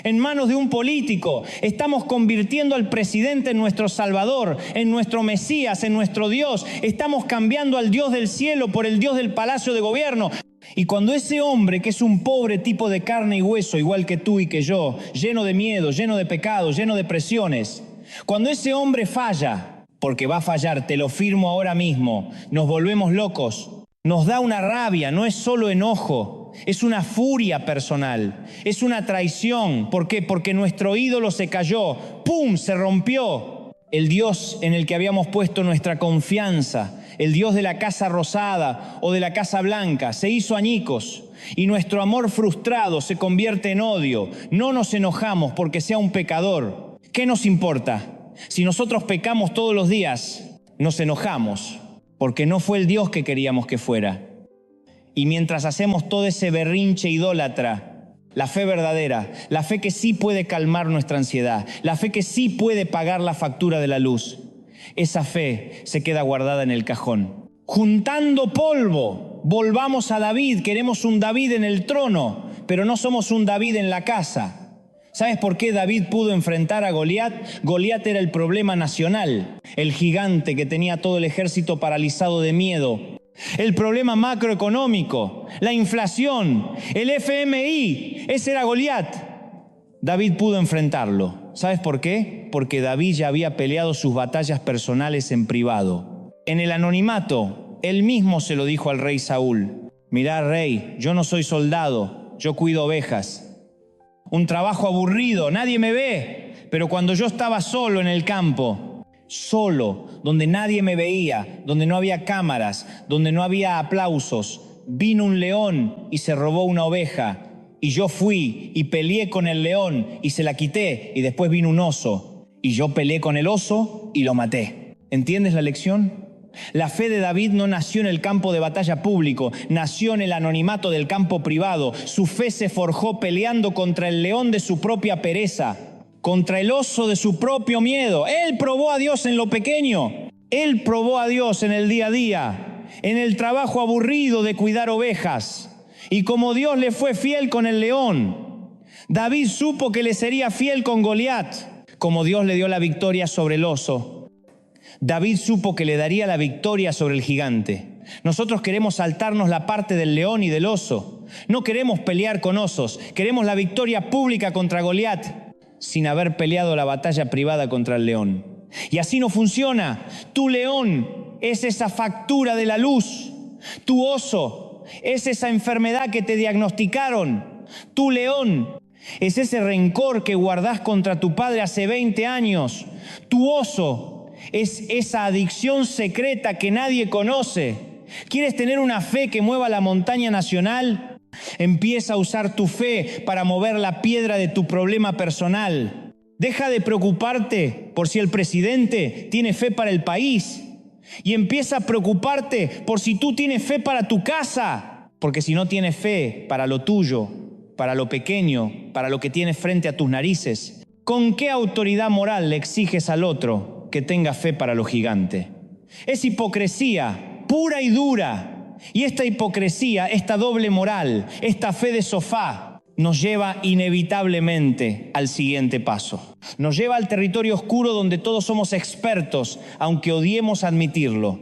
en manos de un político. Estamos convirtiendo al presidente en nuestro Salvador, en nuestro Mesías, en nuestro Dios. Estamos cambiando al Dios del cielo por el Dios del palacio de gobierno. Y cuando ese hombre, que es un pobre tipo de carne y hueso, igual que tú y que yo, lleno de miedo, lleno de pecados, lleno de presiones, cuando ese hombre falla, porque va a fallar, te lo firmo ahora mismo, nos volvemos locos, nos da una rabia, no es solo enojo, es una furia personal, es una traición. ¿Por qué? Porque nuestro ídolo se cayó, ¡pum!, se rompió. El Dios en el que habíamos puesto nuestra confianza, el Dios de la Casa Rosada o de la Casa Blanca, se hizo añicos y nuestro amor frustrado se convierte en odio. No nos enojamos porque sea un pecador. ¿Qué nos importa? Si nosotros pecamos todos los días, nos enojamos porque no fue el Dios que queríamos que fuera. Y mientras hacemos todo ese berrinche idólatra, La fe verdadera, la fe que sí puede calmar nuestra ansiedad, la fe que sí puede pagar la factura de la luz. Esa fe se queda guardada en el cajón. Juntando polvo, volvamos a David. Queremos un David en el trono, pero no somos un David en la casa. ¿Sabes por qué David pudo enfrentar a Goliat? Goliat era el problema nacional, el gigante que tenía todo el ejército paralizado de miedo. El problema macroeconómico, la inflación, el FMI, ese era Goliat. David pudo enfrentarlo. ¿Sabes por qué? Porque David ya había peleado sus batallas personales en privado. En el anonimato, él mismo se lo dijo al rey Saúl. Mirá, rey, yo no soy soldado, yo cuido ovejas. Un trabajo aburrido, nadie me ve. Pero cuando yo estaba solo en el campo, solo, donde nadie me veía, donde no había cámaras, donde no había aplausos, vino un león y se robó una oveja. Y yo fui y peleé con el león y se la quité. Y después vino un oso y yo peleé con el oso y lo maté. ¿Entiendes la lección? La fe de David no nació en el campo de batalla público, nació en el anonimato del campo privado. Su fe se forjó peleando contra el león de su propia pereza, contra el oso de su propio miedo. Él probó a Dios en lo pequeño. Él probó a Dios en el día a día, en el trabajo aburrido de cuidar ovejas. Y como Dios le fue fiel con el león, David supo que le sería fiel con Goliat. Como Dios le dio la victoria sobre el oso, David supo que le daría la victoria sobre el gigante. Nosotros queremos saltarnos la parte del león y del oso. No queremos pelear con osos. Queremos la victoria pública contra Goliat sin haber peleado la batalla privada contra el león. Y así no funciona. Tu león es esa factura de la luz. Tu oso es esa enfermedad que te diagnosticaron. Tu león es ese rencor que guardás contra tu padre hace 20 años. Tu oso es esa adicción secreta que nadie conoce. ¿Quieres tener una fe que mueva la montaña nacional? Empieza a usar tu fe para mover la piedra de tu problema personal. Deja de preocuparte por si el presidente tiene fe para el país y empieza a preocuparte por si tú tienes fe para tu casa. Porque si no tienes fe para lo tuyo, para lo pequeño, para lo que tienes frente a tus narices, ¿con qué autoridad moral le exiges al otro que tenga fe para lo gigante? Es hipocresía pura y dura. Y esta hipocresía, esta doble moral, esta fe de sofá, nos lleva inevitablemente al siguiente paso. Nos lleva al territorio oscuro donde todos somos expertos, aunque odiemos admitirlo.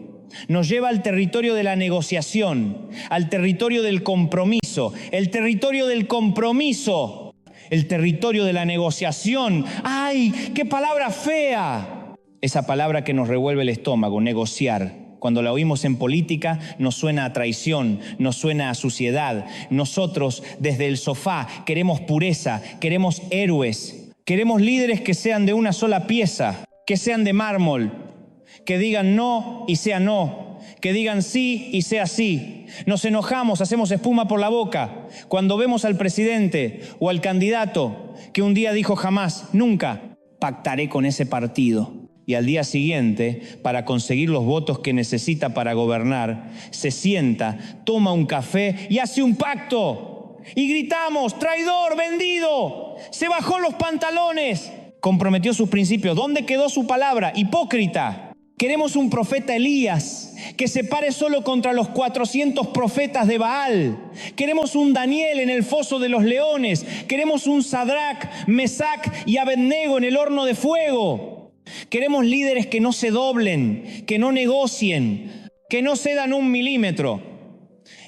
Nos lleva al territorio de la negociación, al territorio del compromiso, el territorio del compromiso, el territorio de la negociación. ¡Ay, qué palabra fea! Esa palabra que nos revuelve el estómago, negociar. Cuando la oímos en política nos suena a traición, nos suena a suciedad. Nosotros desde el sofá queremos pureza, queremos héroes, queremos líderes que sean de una sola pieza, que sean de mármol, que digan no y sea no, que digan sí y sea sí. Nos enojamos, hacemos espuma por la boca cuando vemos al presidente o al candidato que un día dijo jamás, nunca pactaré con ese partido. Y al día siguiente, para conseguir los votos que necesita para gobernar, se sienta, toma un café y hace un pacto. Y gritamos, traidor, vendido, se bajó los pantalones, comprometió sus principios. ¿Dónde quedó su palabra? Hipócrita. Queremos un profeta Elías que se pare solo contra los 400 profetas de Baal. Queremos un Daniel en el foso de los leones. Queremos un Sadrac, Mesac y Abednego en el horno de fuego. Queremos líderes que no se doblen, que no negocien, que no cedan 1 milímetro.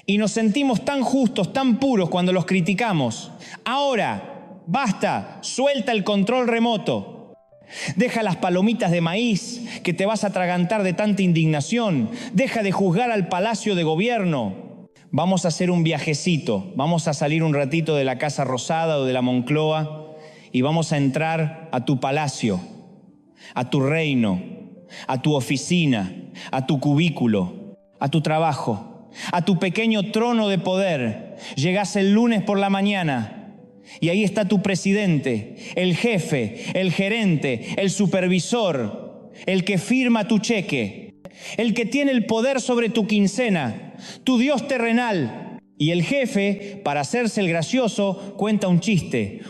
Y nos sentimos tan justos, tan puros cuando los criticamos. Ahora, basta, suelta el control remoto. Deja las palomitas de maíz que te vas a atragantar de tanta indignación. Deja de juzgar al Palacio de Gobierno. Vamos a hacer un viajecito. Vamos a salir un ratito de la Casa Rosada o de la Moncloa y vamos a entrar a tu palacio, a tu reino, a tu oficina, a tu cubículo, a tu trabajo, a tu pequeño trono de poder. Llegás el lunes por la mañana y ahí está tu presidente, el jefe, el gerente, el supervisor, el que firma tu cheque, el que tiene el poder sobre tu quincena, tu Dios terrenal. Y el jefe, para hacerse el gracioso, cuenta un chiste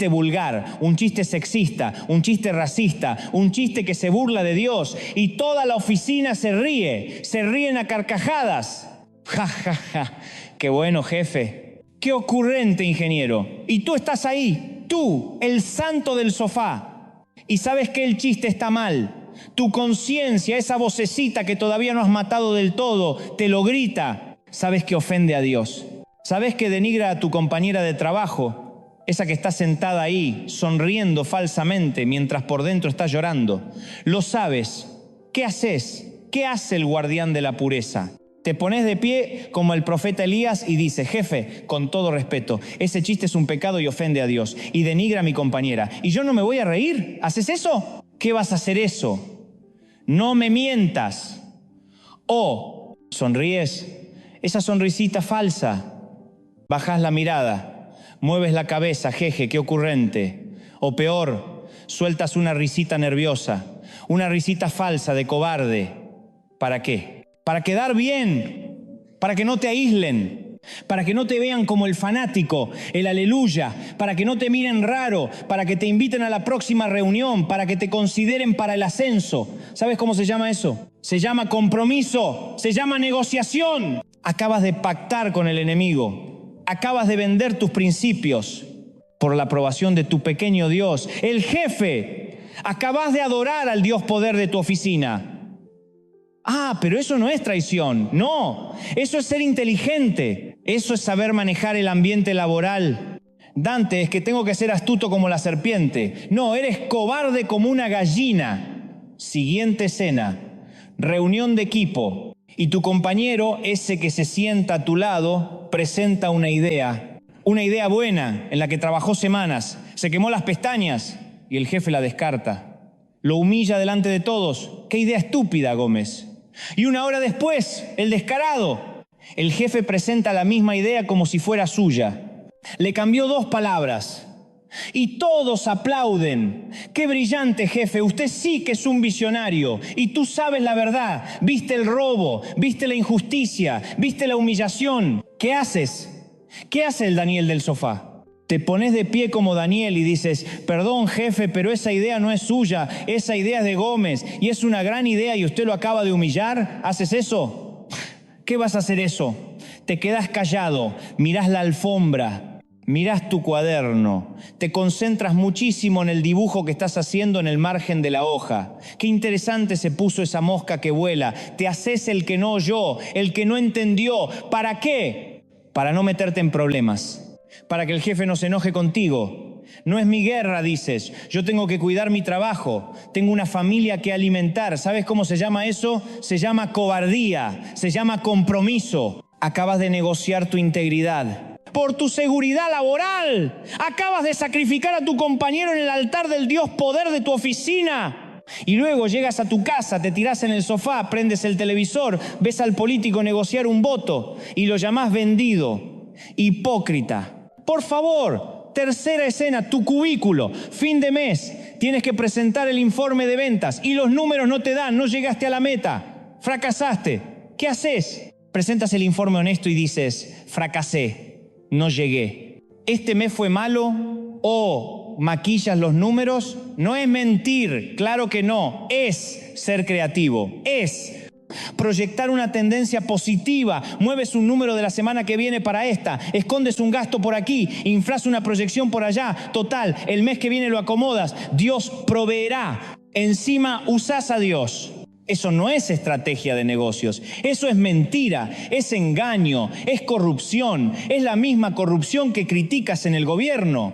vulgar, un chiste sexista, un chiste racista, un chiste que se burla de Dios. Y toda la oficina se ríen a carcajadas. Ja, ja, ja. Qué bueno, jefe. Qué ocurrente, ingeniero. Y tú estás ahí, tú, el santo del sofá. Y sabes que el chiste está mal. Tu conciencia, esa vocecita que todavía no has matado del todo, te lo grita. Sabes que ofende a Dios. Sabes que denigra a tu compañera de trabajo, esa que está sentada ahí, sonriendo falsamente mientras por dentro está llorando. Lo sabes. ¿Qué haces? ¿Qué hace el guardián de la pureza? Te pones de pie como el profeta Elías y dices: jefe, con todo respeto, ese chiste es un pecado y ofende a Dios y denigra a mi compañera. ¿Y yo no me voy a reír? ¿Haces eso? ¿Qué vas a hacer eso? No me mientas. O sonríes. Esa sonrisita falsa, bajás la mirada, mueves la cabeza, jeje, qué ocurrente. O peor, sueltas una risita nerviosa, una risita falsa de cobarde. ¿Para qué? Para quedar bien, para que no te aíslen, para que no te vean como el fanático, el aleluya, para que no te miren raro, para que te inviten a la próxima reunión, para que te consideren para el ascenso. ¿Sabes cómo se llama eso? Se llama compromiso, se llama negociación. Acabas de pactar con el enemigo, acabas de vender tus principios por la aprobación de tu pequeño Dios, el jefe. Acabas de adorar al Dios poder de tu oficina. Ah, pero eso no es traición. No, eso es ser inteligente. Eso es saber manejar el ambiente laboral. Dante, es que tengo que ser astuto como la serpiente. No, eres cobarde como una gallina. Siguiente escena, reunión de equipo. Y tu compañero, ese que se sienta a tu lado, presenta una idea buena en la que trabajó semanas, se quemó las pestañas y el jefe la descarta. Lo humilla delante de todos. ¡Qué idea estúpida, Gómez! Y una hora después, el descarado. El jefe presenta la misma idea como si fuera suya. Le cambió 2 palabras. Y todos aplauden. ¡Qué brillante, jefe! Usted sí que es un visionario. Y tú sabes la verdad. Viste el robo, viste la injusticia, viste la humillación. ¿Qué haces? ¿Qué hace el Daniel del sofá? Te pones de pie como Daniel y dices: perdón, jefe, pero esa idea no es suya. Esa idea es de Gómez. Y es una gran idea y usted lo acaba de humillar. ¿Haces eso? ¿Qué vas a hacer eso? Te quedas callado, mirás la alfombra. Mirás tu cuaderno, te concentras muchísimo en el dibujo que estás haciendo en el margen de la hoja. Qué interesante se puso esa mosca que vuela. Te haces el que no oyó, el que no entendió. ¿Para qué? Para no meterte en problemas, para que el jefe no se enoje contigo. No es mi guerra, dices. Yo tengo que cuidar mi trabajo, tengo una familia que alimentar. ¿Sabes cómo se llama eso? Se llama cobardía, se llama compromiso. Acabas de negociar tu integridad. Por tu seguridad laboral, acabas de sacrificar a tu compañero en el altar del Dios poder de tu oficina. Y luego llegas a tu casa, te tirás en el sofá, prendes el televisor, ves al político negociar un voto y lo llamás vendido, hipócrita. Por favor, tercera escena, tu cubículo, fin de mes, tienes que presentar el informe de ventas y los números no te dan, no llegaste a la meta, fracasaste. ¿Qué haces? Presentas el informe honesto y dices: fracasé. No llegué. ¿Este mes fue malo? ¿O maquillas los números? No es mentir, claro que no. Es ser creativo. Es proyectar una tendencia positiva. Mueves un número de la semana que viene para esta. Escondes un gasto por aquí. Inflas una proyección por allá. Total, el mes que viene lo acomodas. Dios proveerá. Encima usás a Dios. Eso no es estrategia de negocios, eso es mentira, es engaño, es corrupción, es la misma corrupción que criticas en el gobierno,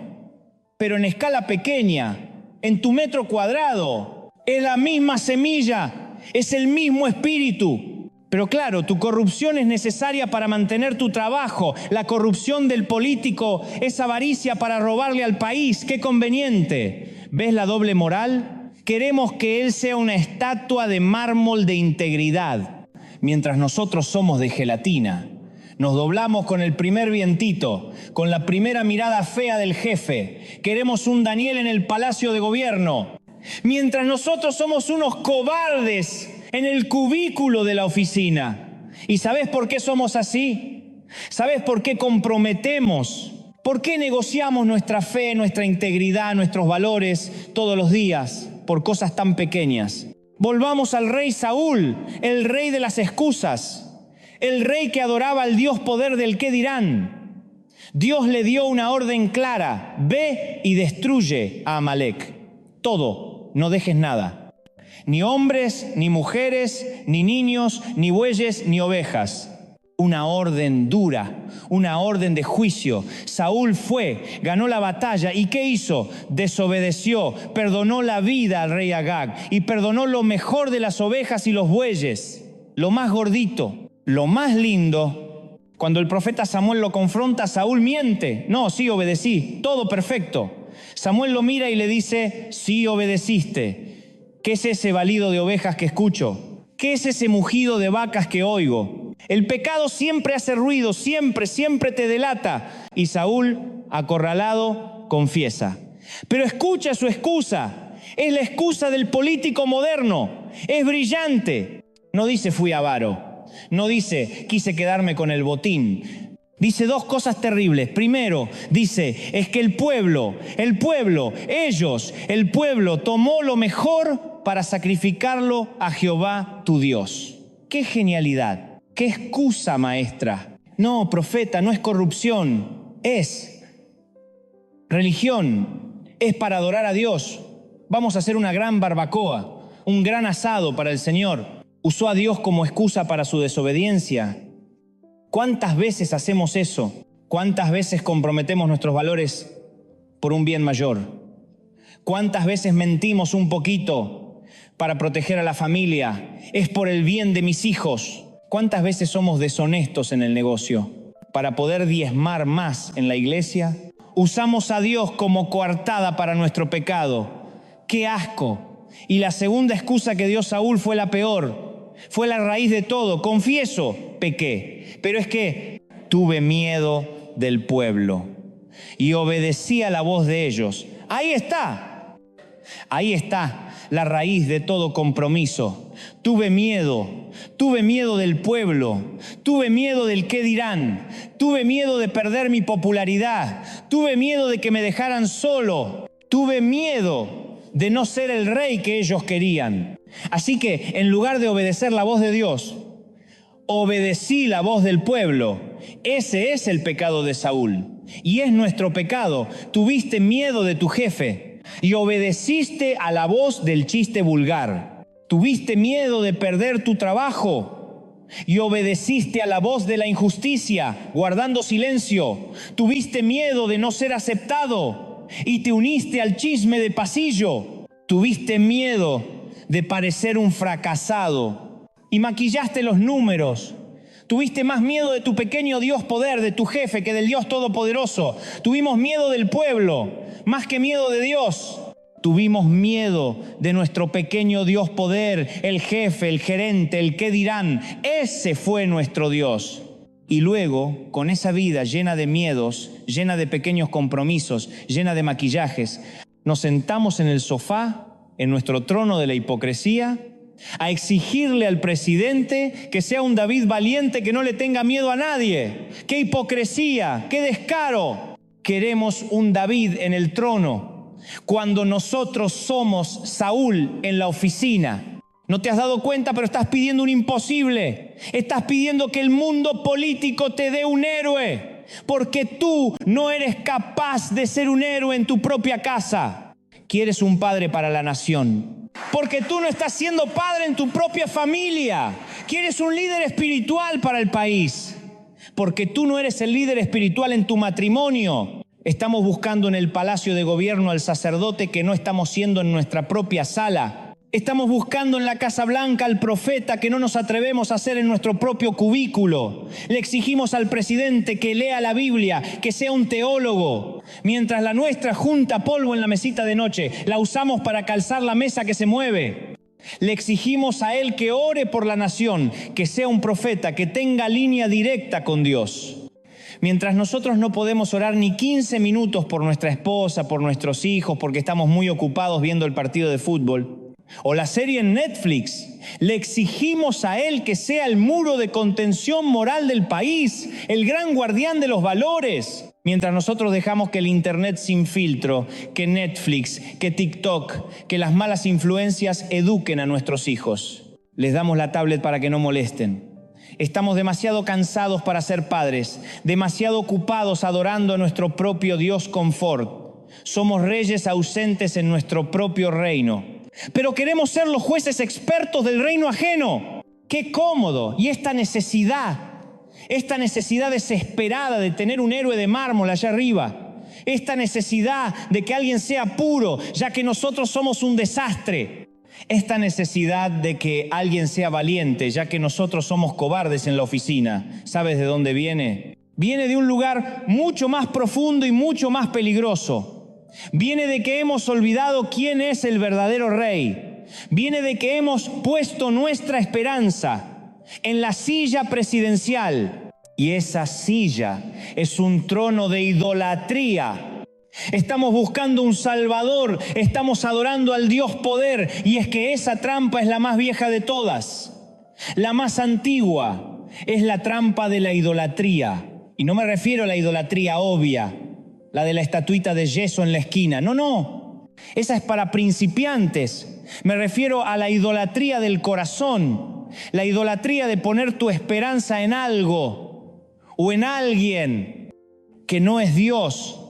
pero en escala pequeña, en tu metro cuadrado, es la misma semilla, es el mismo espíritu. Pero claro, tu corrupción es necesaria para mantener tu trabajo, la corrupción del político es avaricia para robarle al país, qué conveniente. ¿Ves la doble moral? Queremos que Él sea una estatua de mármol de integridad, mientras nosotros somos de gelatina. Nos doblamos con el primer vientito, con la primera mirada fea del jefe. Queremos un Daniel en el palacio de gobierno, mientras nosotros somos unos cobardes en el cubículo de la oficina. ¿Y sabes por qué somos así? ¿Sabes por qué comprometemos? ¿Por qué negociamos nuestra fe, nuestra integridad, nuestros valores todos los días por cosas tan pequeñas? Volvamos al rey Saúl, el rey de las excusas, el rey que adoraba al Dios poder del qué dirán. Dios le dio una orden clara: ve y destruye a Amalek. Todo, no dejes nada. Ni hombres, ni mujeres, ni niños, ni bueyes, ni ovejas. Una orden dura, una orden de juicio. Saúl fue, ganó la batalla, ¿y qué hizo? Desobedeció, perdonó la vida al rey Agag y perdonó lo mejor de las ovejas y los bueyes, lo más gordito, lo más lindo. Cuando el profeta Samuel lo confronta, Saúl miente. No, sí obedecí, todo perfecto. Samuel lo mira y le dice: sí obedeciste. ¿Qué es ese balido de ovejas que escucho? ¿Qué es ese mugido de vacas que oigo? El pecado siempre hace ruido, siempre te delata. Y Saúl, acorralado, confiesa. Pero escucha su excusa. Es la excusa del político moderno. Es brillante. No dice fui avaro. No dice quise quedarme con el botín. Dice dos cosas terribles. Primero, dice, es que el pueblo tomó lo mejor para sacrificarlo a Jehová tu Dios. ¡Qué genialidad! ¡Qué excusa, maestra! No, profeta, no es corrupción, es religión, es para adorar a Dios. Vamos a hacer una gran barbacoa, un gran asado para el Señor. Usó a Dios como excusa para su desobediencia. ¿Cuántas veces hacemos eso? ¿Cuántas veces comprometemos nuestros valores por un bien mayor? ¿Cuántas veces mentimos un poquito para proteger a la familia? Es por el bien de mis hijos. ¿Cuántas veces somos deshonestos en el negocio para poder diezmar más en la iglesia? Usamos a Dios como coartada para nuestro pecado. ¡Qué asco! Y la segunda excusa que dio Saúl fue la peor. Fue la raíz de todo. Confieso, pequé. Pero es que tuve miedo del pueblo y obedecí a la voz de ellos. Ahí está la raíz de todo compromiso. Tuve miedo del pueblo, tuve miedo del qué dirán, tuve miedo de perder mi popularidad, tuve miedo de que me dejaran solo, tuve miedo de no ser el rey que ellos querían. Así que en lugar de obedecer la voz de Dios, obedecí la voz del pueblo. Ese es el pecado de Saúl y es nuestro pecado. Tuviste miedo de tu jefe y obedeciste a la voz del chiste vulgar. Tuviste miedo de perder tu trabajo y obedeciste a la voz de la injusticia, guardando silencio. Tuviste miedo de no ser aceptado y te uniste al chisme de pasillo. Tuviste miedo de parecer un fracasado y maquillaste los números. Tuviste más miedo de tu pequeño Dios poder, de tu jefe, que del Dios todopoderoso. Tuvimos miedo del pueblo, más que miedo de Dios. Tuvimos miedo de nuestro pequeño Dios poder, el jefe, el gerente, el qué dirán. Ese fue nuestro Dios. Y luego, con esa vida llena de miedos, llena de pequeños compromisos, llena de maquillajes, nos sentamos en el sofá, en nuestro trono de la hipocresía, a exigirle al presidente que sea un David valiente, que no le tenga miedo a nadie. ¡Qué hipocresía! ¡Qué descaro! Queremos un David en el trono, cuando nosotros somos Saúl en la oficina. No te has dado cuenta, pero estás pidiendo un imposible. Estás pidiendo que el mundo político te dé un héroe, porque tú no eres capaz de ser un héroe en tu propia casa. Quieres un padre para la nación, porque tú no estás siendo padre en tu propia familia. Quieres un líder espiritual para el país, porque tú no eres el líder espiritual en tu matrimonio. Estamos buscando en el palacio de gobierno al sacerdote que no estamos siendo en nuestra propia sala. Estamos buscando en la Casa Blanca al profeta que no nos atrevemos a hacer en nuestro propio cubículo. Le exigimos al presidente que lea la Biblia, que sea un teólogo. Mientras la nuestra junta polvo en la mesita de noche, la usamos para calzar la mesa que se mueve. Le exigimos a él que ore por la nación, que sea un profeta, que tenga línea directa con Dios. Mientras nosotros no podemos orar ni 15 minutos por nuestra esposa, por nuestros hijos, porque estamos muy ocupados viendo el partido de fútbol, O la serie en Netflix. Le exigimos a él que sea el muro de contención moral del país, el gran guardián de los valores. Mientras nosotros dejamos que el internet sin filtro, que Netflix, que TikTok, que las malas influencias eduquen a nuestros hijos. Les damos la tablet para que no molesten. Estamos demasiado cansados para ser padres, demasiado ocupados adorando a nuestro propio Dios confort. Somos reyes ausentes en nuestro propio reino. Pero queremos ser los jueces expertos del reino ajeno. ¡Qué cómodo! Y esta necesidad desesperada de tener un héroe de mármol allá arriba, esta necesidad de que alguien sea puro, ya que nosotros somos un desastre, esta necesidad de que alguien sea valiente, ya que nosotros somos cobardes en la oficina, ¿sabes de dónde viene? Viene de un lugar mucho más profundo y mucho más peligroso. Viene de que hemos olvidado quién es el verdadero rey. Viene de que hemos puesto nuestra esperanza en la silla presidencial. Y esa silla es un trono de idolatría. Estamos buscando un Salvador, estamos adorando al Dios poder. Y es que esa trampa es la más vieja de todas. La más antigua es la trampa de la idolatría. Y no me refiero a la idolatría obvia, la de la estatuita de yeso en la esquina. No. Esa es para principiantes. Me refiero a la idolatría del corazón. La idolatría de poner tu esperanza en algo o en alguien que no es Dios.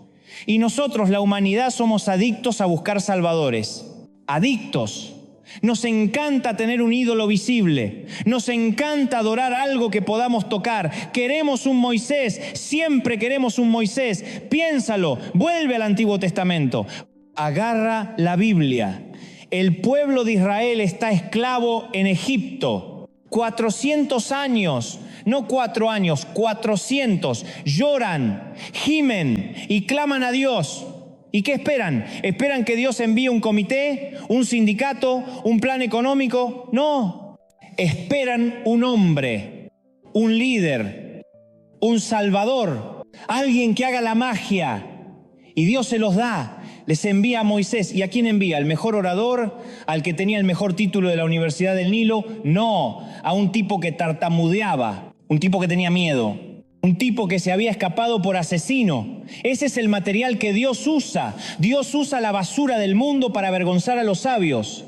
Y nosotros, la humanidad, somos adictos a buscar salvadores. Adictos. Nos encanta tener un ídolo visible. Nos encanta adorar algo que podamos tocar. Queremos un Moisés. Siempre queremos un Moisés. Piénsalo. Vuelve al Antiguo Testamento. Agarra la Biblia. El pueblo de Israel está esclavo en Egipto. 400 años. No 4 años, 400. Lloran, gimen y claman a Dios. ¿Y qué esperan? ¿Esperan que Dios envíe un comité, un sindicato, un plan económico? No. Esperan un hombre, un líder, un salvador, alguien que haga la magia. Y Dios se los da. Les envía a Moisés. ¿Y a quién envía? ¿Al mejor orador? ¿Al que tenía el mejor título de la Universidad del Nilo? No, a un tipo que tartamudeaba. Un tipo que tenía miedo, un tipo que se había escapado por asesino. Ese es el material que Dios usa. Dios usa la basura del mundo para avergonzar a los sabios.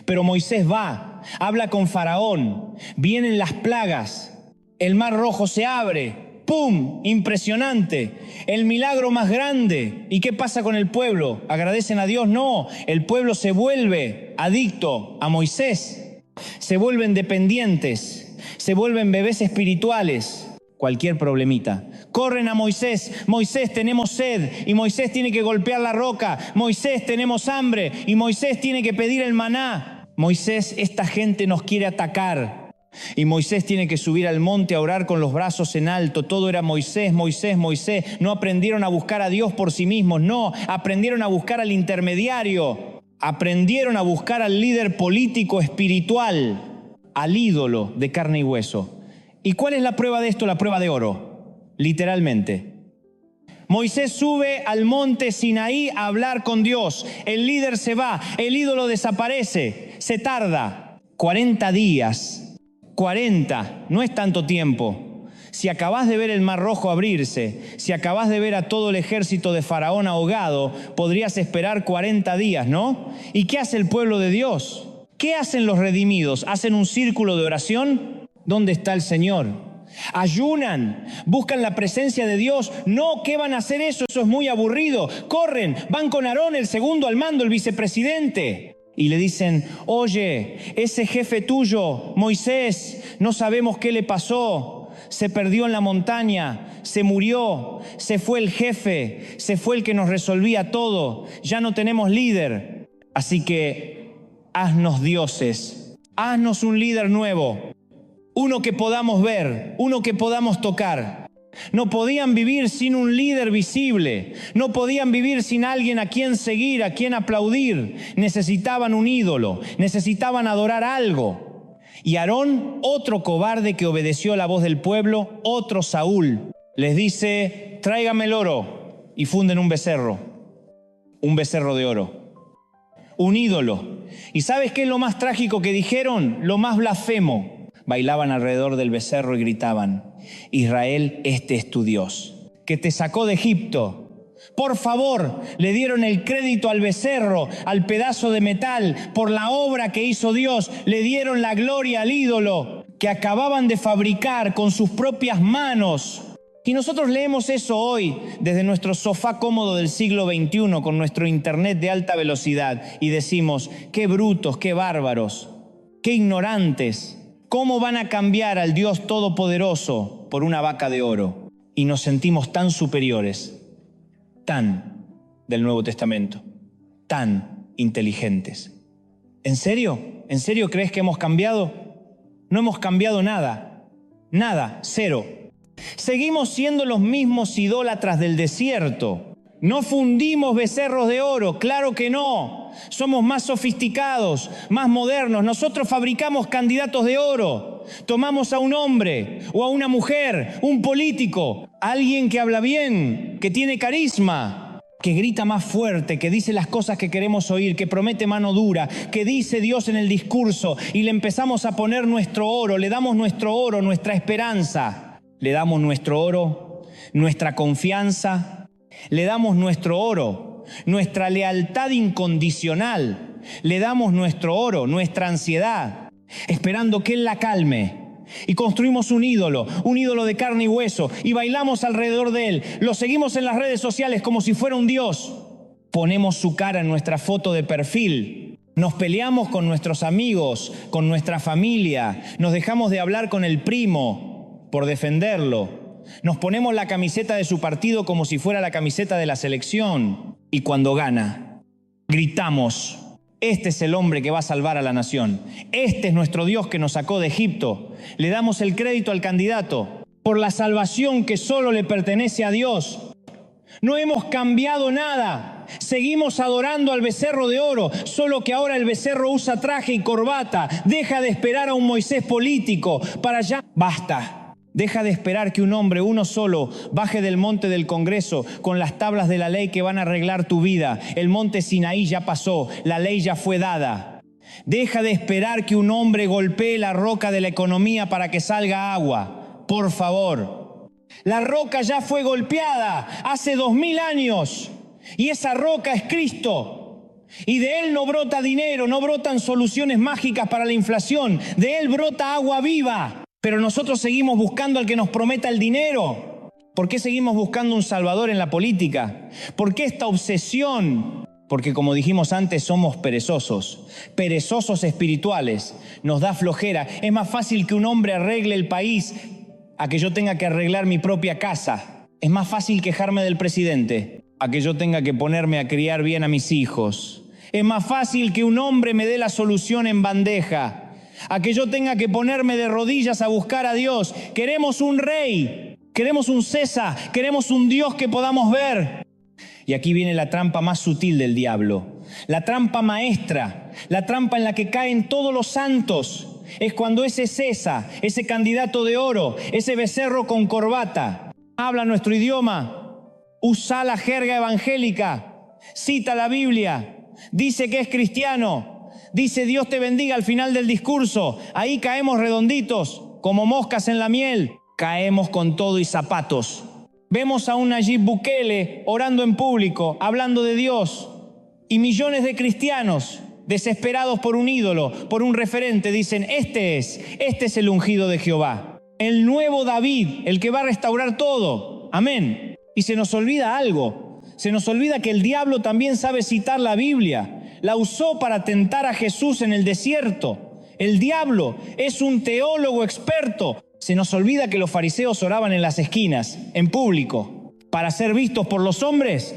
Pero Moisés va, habla con Faraón, vienen las plagas, el mar rojo se abre, ¡pum! Impresionante, el milagro más grande. ¿Y qué pasa con el pueblo? ¿Agradecen a Dios? No, el pueblo se vuelve adicto a Moisés, se vuelven dependientes. Se vuelven bebés espirituales, cualquier problemita. Corren a Moisés. Moisés, tenemos sed. Y Moisés tiene que golpear la roca. Moisés, tenemos hambre. Y Moisés tiene que pedir el maná. Moisés, esta gente nos quiere atacar. Y Moisés tiene que subir al monte a orar con los brazos en alto. Todo era Moisés, Moisés, Moisés. No aprendieron a buscar a Dios por sí mismos. No, aprendieron a buscar al intermediario. Aprendieron a buscar al líder político espiritual, al ídolo de carne y hueso. ¿Y cuál es la prueba de esto? La prueba de oro, literalmente. Moisés sube al monte Sinaí a hablar con Dios. El líder se va, el ídolo desaparece, se tarda 40 días. 40, no es tanto tiempo. Si acabás de ver el mar rojo abrirse, si acabás de ver a todo el ejército de Faraón ahogado, podrías esperar 40 días, ¿no? ¿Y qué hace el pueblo de Dios? ¿Qué hacen los redimidos? ¿Hacen un círculo de oración? ¿Dónde está el Señor? Ayunan, buscan la presencia de Dios. No, ¿qué van a hacer eso? Eso es muy aburrido. Corren, van con Aarón, el segundo al mando, el vicepresidente. Y le dicen, oye, ese jefe tuyo, Moisés, no sabemos qué le pasó. Se perdió en la montaña, se murió, se fue el jefe, se fue el que nos resolvía todo. Ya no tenemos líder. Así que haznos dioses, haznos un líder nuevo, uno que podamos ver, uno que podamos tocar. No podían vivir sin un líder visible, no podían vivir sin alguien a quien seguir, a quien aplaudir. Necesitaban un ídolo, necesitaban adorar algo. Y Aarón, otro cobarde que obedeció la voz del pueblo, otro Saúl, les dice, tráigame el oro, y funden un becerro de oro. Un ídolo. ¿Y sabes qué es lo más trágico que dijeron? Lo más blasfemo. Bailaban alrededor del becerro y gritaban: Israel, este es tu Dios, que te sacó de Egipto. Por favor, le dieron el crédito al becerro, al pedazo de metal, por la obra que hizo Dios. Le dieron la gloria al ídolo que acababan de fabricar con sus propias manos. Y nosotros leemos eso hoy desde nuestro sofá cómodo del siglo XXI con nuestro internet de alta velocidad y decimos: qué brutos, qué bárbaros, qué ignorantes. ¿Cómo van a cambiar al Dios Todopoderoso por una vaca de oro? Y nos sentimos tan superiores, tan del Nuevo Testamento, tan inteligentes. ¿En serio? ¿En serio crees que hemos cambiado? No hemos cambiado nada, nada, cero. Seguimos siendo los mismos idólatras del desierto. No fundimos becerros de oro, claro que no. Somos más sofisticados, más modernos. Nosotros fabricamos candidatos de oro. Tomamos a un hombre o a una mujer, un político, alguien que habla bien, que tiene carisma, que grita más fuerte, que dice las cosas que queremos oír, que promete mano dura, que dice Dios en el discurso, y le empezamos a poner nuestro oro, le damos nuestro oro, nuestra esperanza, le damos nuestro oro, nuestra confianza, le damos nuestro oro, nuestra lealtad incondicional, le damos nuestro oro, nuestra ansiedad, esperando que Él la calme. Y construimos un ídolo de carne y hueso, y bailamos alrededor de él. Lo seguimos en las redes sociales como si fuera un dios. Ponemos su cara en nuestra foto de perfil. Nos peleamos con nuestros amigos, con nuestra familia. Nos dejamos de hablar con el primo por defenderlo. Nos ponemos la camiseta de su partido como si fuera la camiseta de la selección. Y cuando gana, gritamos: este es el hombre que va a salvar a la nación. Este es nuestro Dios que nos sacó de Egipto. Le damos el crédito al candidato por la salvación que solo le pertenece a Dios. No hemos cambiado nada. Seguimos adorando al becerro de oro, solo que ahora el becerro usa traje y corbata. Deja de esperar a un Moisés político para allá. Basta. Deja de esperar que un hombre, uno solo, baje del monte del Congreso con las tablas de la ley que van a arreglar tu vida. El monte Sinaí ya pasó, la ley ya fue dada. Deja de esperar que un hombre golpee la roca de la economía para que salga agua. Por favor. La roca ya fue golpeada hace 2000 años y esa roca es Cristo. Y de Él no brota dinero, no brotan soluciones mágicas para la inflación. De Él brota agua viva. Pero nosotros seguimos buscando al que nos prometa el dinero. ¿Por qué seguimos buscando un salvador en la política? ¿Por qué esta obsesión? Porque, como dijimos antes, somos perezosos espirituales. Nos da flojera. Es más fácil que un hombre arregle el país a que yo tenga que arreglar mi propia casa. Es más fácil quejarme del presidente a que yo tenga que ponerme a criar bien a mis hijos. Es más fácil que un hombre me dé la solución en bandeja a que yo tenga que ponerme de rodillas a buscar a Dios. Queremos un rey, queremos un César, queremos un Dios que podamos ver. Y aquí viene la trampa más sutil del diablo, la trampa maestra, la trampa en la que caen todos los santos. Es cuando ese César, ese candidato de oro, ese becerro con corbata, habla nuestro idioma, usa la jerga evangélica, cita la Biblia, dice que es cristiano, dice Dios te bendiga al final del discurso. Ahí caemos redonditos, como moscas en la miel. Caemos con todo y zapatos. Vemos a un Nayib Bukele orando en público, hablando de Dios. Y millones de cristianos, desesperados por un ídolo, por un referente, dicen: este es el ungido de Jehová. El nuevo David, el que va a restaurar todo. Amén. Y se nos olvida algo. Se nos olvida que el diablo también sabe citar la Biblia. La usó para tentar a Jesús en el desierto. El diablo es un teólogo experto. Se nos olvida que los fariseos oraban en las esquinas, en público, para ser vistos por los hombres.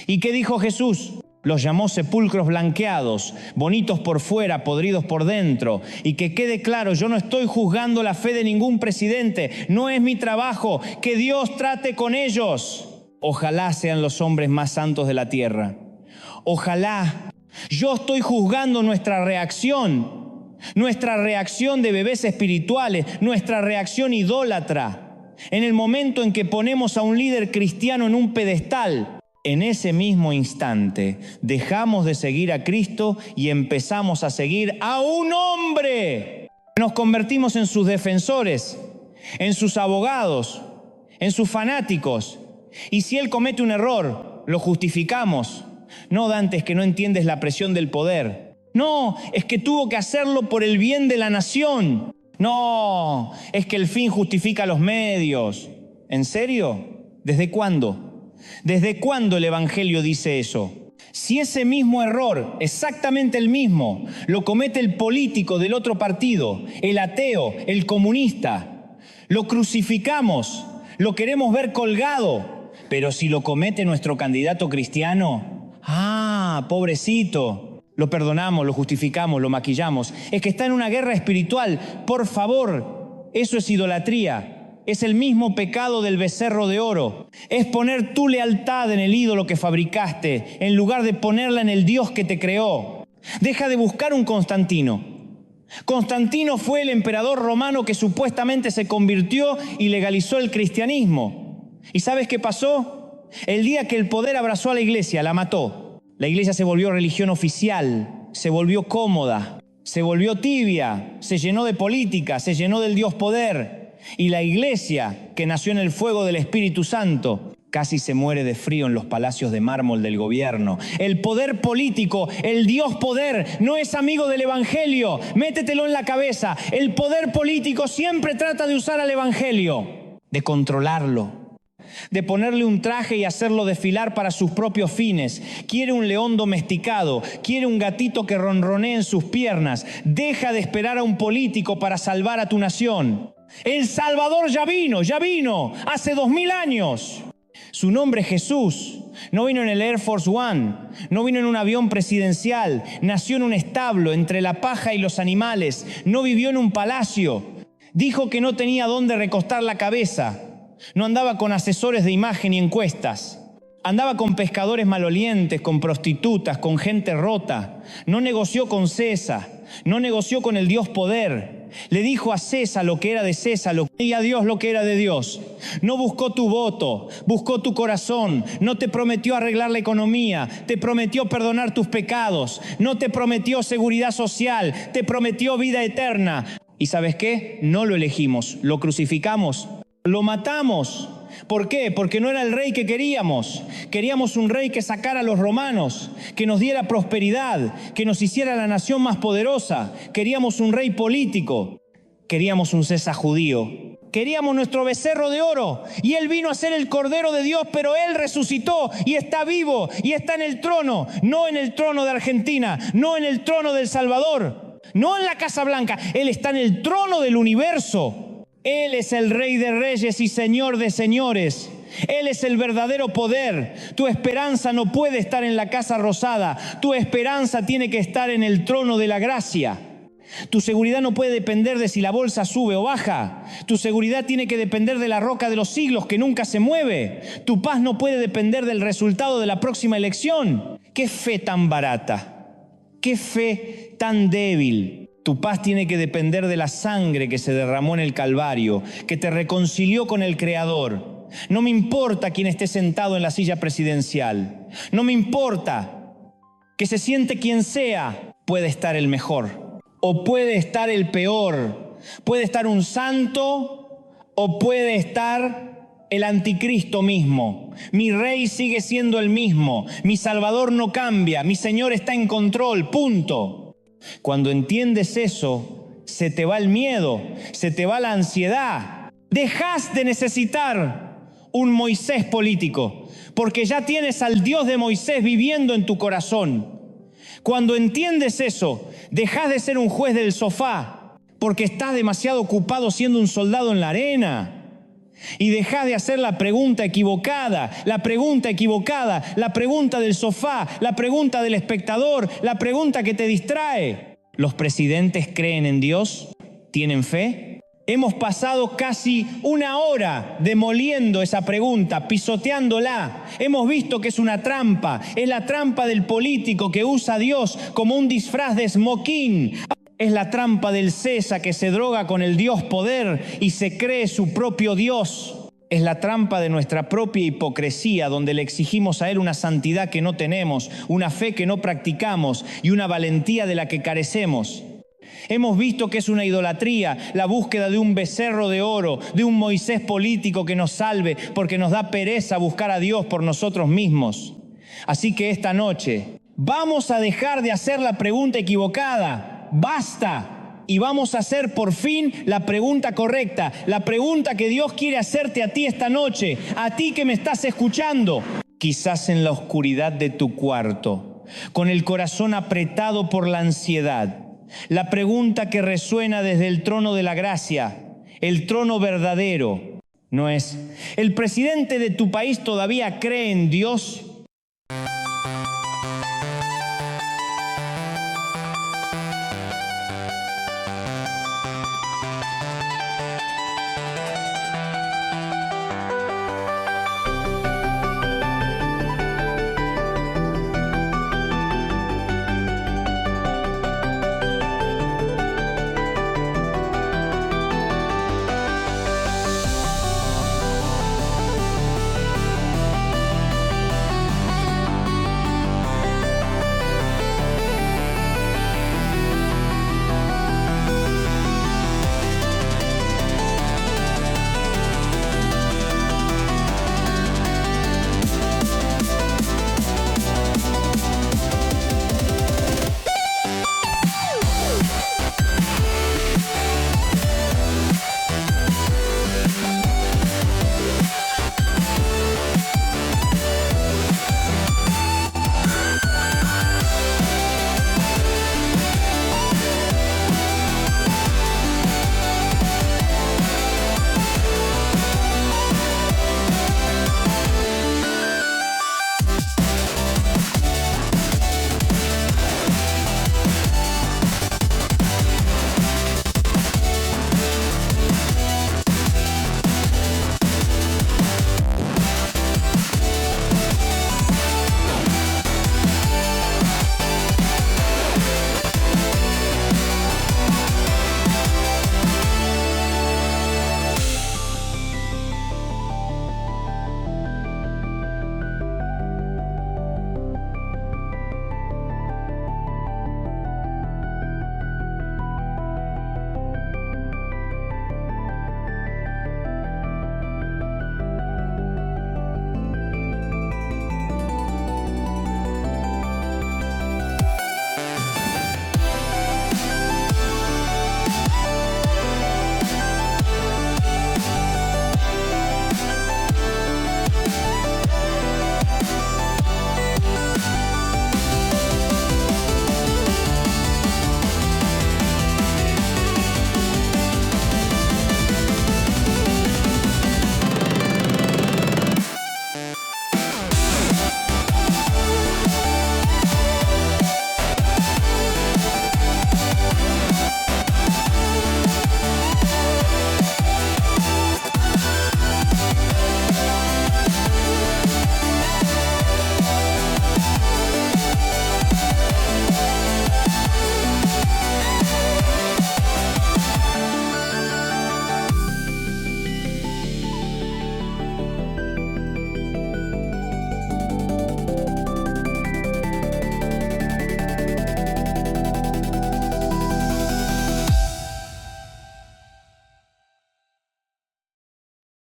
¿Y qué dijo Jesús? Los llamó sepulcros blanqueados, bonitos por fuera, podridos por dentro. Y que quede claro, yo no estoy juzgando la fe de ningún presidente. No es mi trabajo. Que Dios trate con ellos. Ojalá sean los hombres más santos de la tierra. Ojalá. Yo estoy juzgando nuestra reacción de bebés espirituales, nuestra reacción idólatra. En el momento en que ponemos a un líder cristiano en un pedestal, En ese mismo instante dejamos de seguir a Cristo y empezamos a seguir a un hombre. Nos convertimos en sus defensores, en sus abogados, en sus fanáticos. Y si Él comete un error, lo justificamos. No, Dante, es que no entiendes la presión del poder. No, es que tuvo que hacerlo por el bien de la nación. No, es que el fin justifica los medios. ¿En serio? ¿Desde cuándo? ¿Desde cuándo el Evangelio dice eso? Si ese mismo error, exactamente el mismo, lo comete el político del otro partido, el ateo, el comunista, lo crucificamos, lo queremos ver colgado, pero si lo comete nuestro candidato cristiano, pobrecito, lo perdonamos, lo justificamos, lo maquillamos. Es que está en una guerra espiritual. Por favor, eso es idolatría. Es el mismo pecado del becerro de oro. Es poner tu lealtad en el ídolo que fabricaste en lugar de ponerla en el Dios que te creó. Deja de buscar un Constantino. Constantino fue el emperador romano que supuestamente se convirtió y legalizó el cristianismo. ¿Y sabes qué pasó? El día que el poder abrazó a la iglesia, la mató. La iglesia se volvió religión oficial, se volvió cómoda, se volvió tibia, se llenó de política, se llenó del Dios poder. Y la iglesia, que nació en el fuego del Espíritu Santo, casi se muere de frío en los palacios de mármol del gobierno. El poder político, el Dios poder, no es amigo del Evangelio. Métetelo en la cabeza. El poder político siempre trata de usar al Evangelio, de controlarlo, de ponerle un traje y hacerlo desfilar para sus propios fines. Quiere un león domesticado, quiere un gatito que ronronee en sus piernas. Deja de esperar a un político para salvar a tu nación. El Salvador ya vino, hace 2000 años. Su nombre es Jesús. No vino en el Air Force One, no vino en un avión presidencial, nació en un establo entre la paja y los animales, no vivió en un palacio. Dijo que no tenía dónde recostar la cabeza. No andaba con asesores de imagen y encuestas. Andaba con pescadores malolientes, con prostitutas, con gente rota. No negoció con César, no negoció con el Dios poder. Le dijo a César lo que era de César y a Dios lo que era de Dios. No buscó tu voto, buscó tu corazón. No te prometió arreglar la economía, te prometió perdonar tus pecados. No te prometió seguridad social, te prometió vida eterna. ¿Y sabes qué? No lo elegimos, lo crucificamos, lo matamos. ¿Por qué? Porque no era el rey que queríamos. Queríamos un rey que sacara a los romanos, que nos diera prosperidad, que nos hiciera la nación más poderosa. Queríamos un rey político. Queríamos un César judío. Queríamos nuestro becerro de oro. Y Él vino a ser el Cordero de Dios, pero Él resucitó y está vivo y está en el trono. No en el trono de Argentina, no en el trono del Salvador, no en la Casa Blanca. Él está en el trono del universo. Él es el Rey de Reyes y Señor de Señores. Él es el verdadero poder. Tu esperanza no puede estar en la Casa Rosada. Tu esperanza tiene que estar en el trono de la gracia. Tu seguridad no puede depender de si la bolsa sube o baja. Tu seguridad tiene que depender de la roca de los siglos que nunca se mueve. Tu paz no puede depender del resultado de la próxima elección. ¡Qué fe tan barata! ¡Qué fe tan débil! Tu paz tiene que depender de la sangre que se derramó en el Calvario, que te reconcilió con el Creador. No me importa quién esté sentado en la silla presidencial. No me importa que se siente quien sea. Puede estar el mejor o puede estar el peor. Puede estar un santo o puede estar el anticristo mismo. Mi rey sigue siendo el mismo. Mi Salvador no cambia. Mi Señor está en control. Punto. Cuando entiendes eso, se te va el miedo, se te va la ansiedad. Dejas de necesitar un Moisés político, porque ya tienes al Dios de Moisés viviendo en tu corazón. Cuando entiendes eso, dejas de ser un juez del sofá, porque estás demasiado ocupado siendo un soldado en la arena. Y dejas de hacer la pregunta equivocada, la pregunta del sofá, la pregunta del espectador, la pregunta que te distrae. ¿Los presidentes creen en Dios? ¿Tienen fe? Hemos pasado casi una hora demoliendo esa pregunta, pisoteándola. Hemos visto que es una trampa, es la trampa del político que usa a Dios como un disfraz de smoking. Es la trampa del César que se droga con el Dios poder y se cree su propio Dios. Es la trampa de nuestra propia hipocresía, donde le exigimos a Él una santidad que no tenemos, una fe que no practicamos y una valentía de la que carecemos. Hemos visto que es una idolatría la búsqueda de un becerro de oro, de un Moisés político que nos salve, porque nos da pereza buscar a Dios por nosotros mismos. Así que esta noche vamos a dejar de hacer la pregunta equivocada. ¡Basta! Y vamos a hacer por fin la pregunta correcta, la pregunta que Dios quiere hacerte a ti esta noche, a ti que me estás escuchando. Quizás en la oscuridad de tu cuarto, con el corazón apretado por la ansiedad. La pregunta que resuena desde el trono de la gracia, el trono verdadero, no es: ¿el presidente de tu país todavía cree en Dios?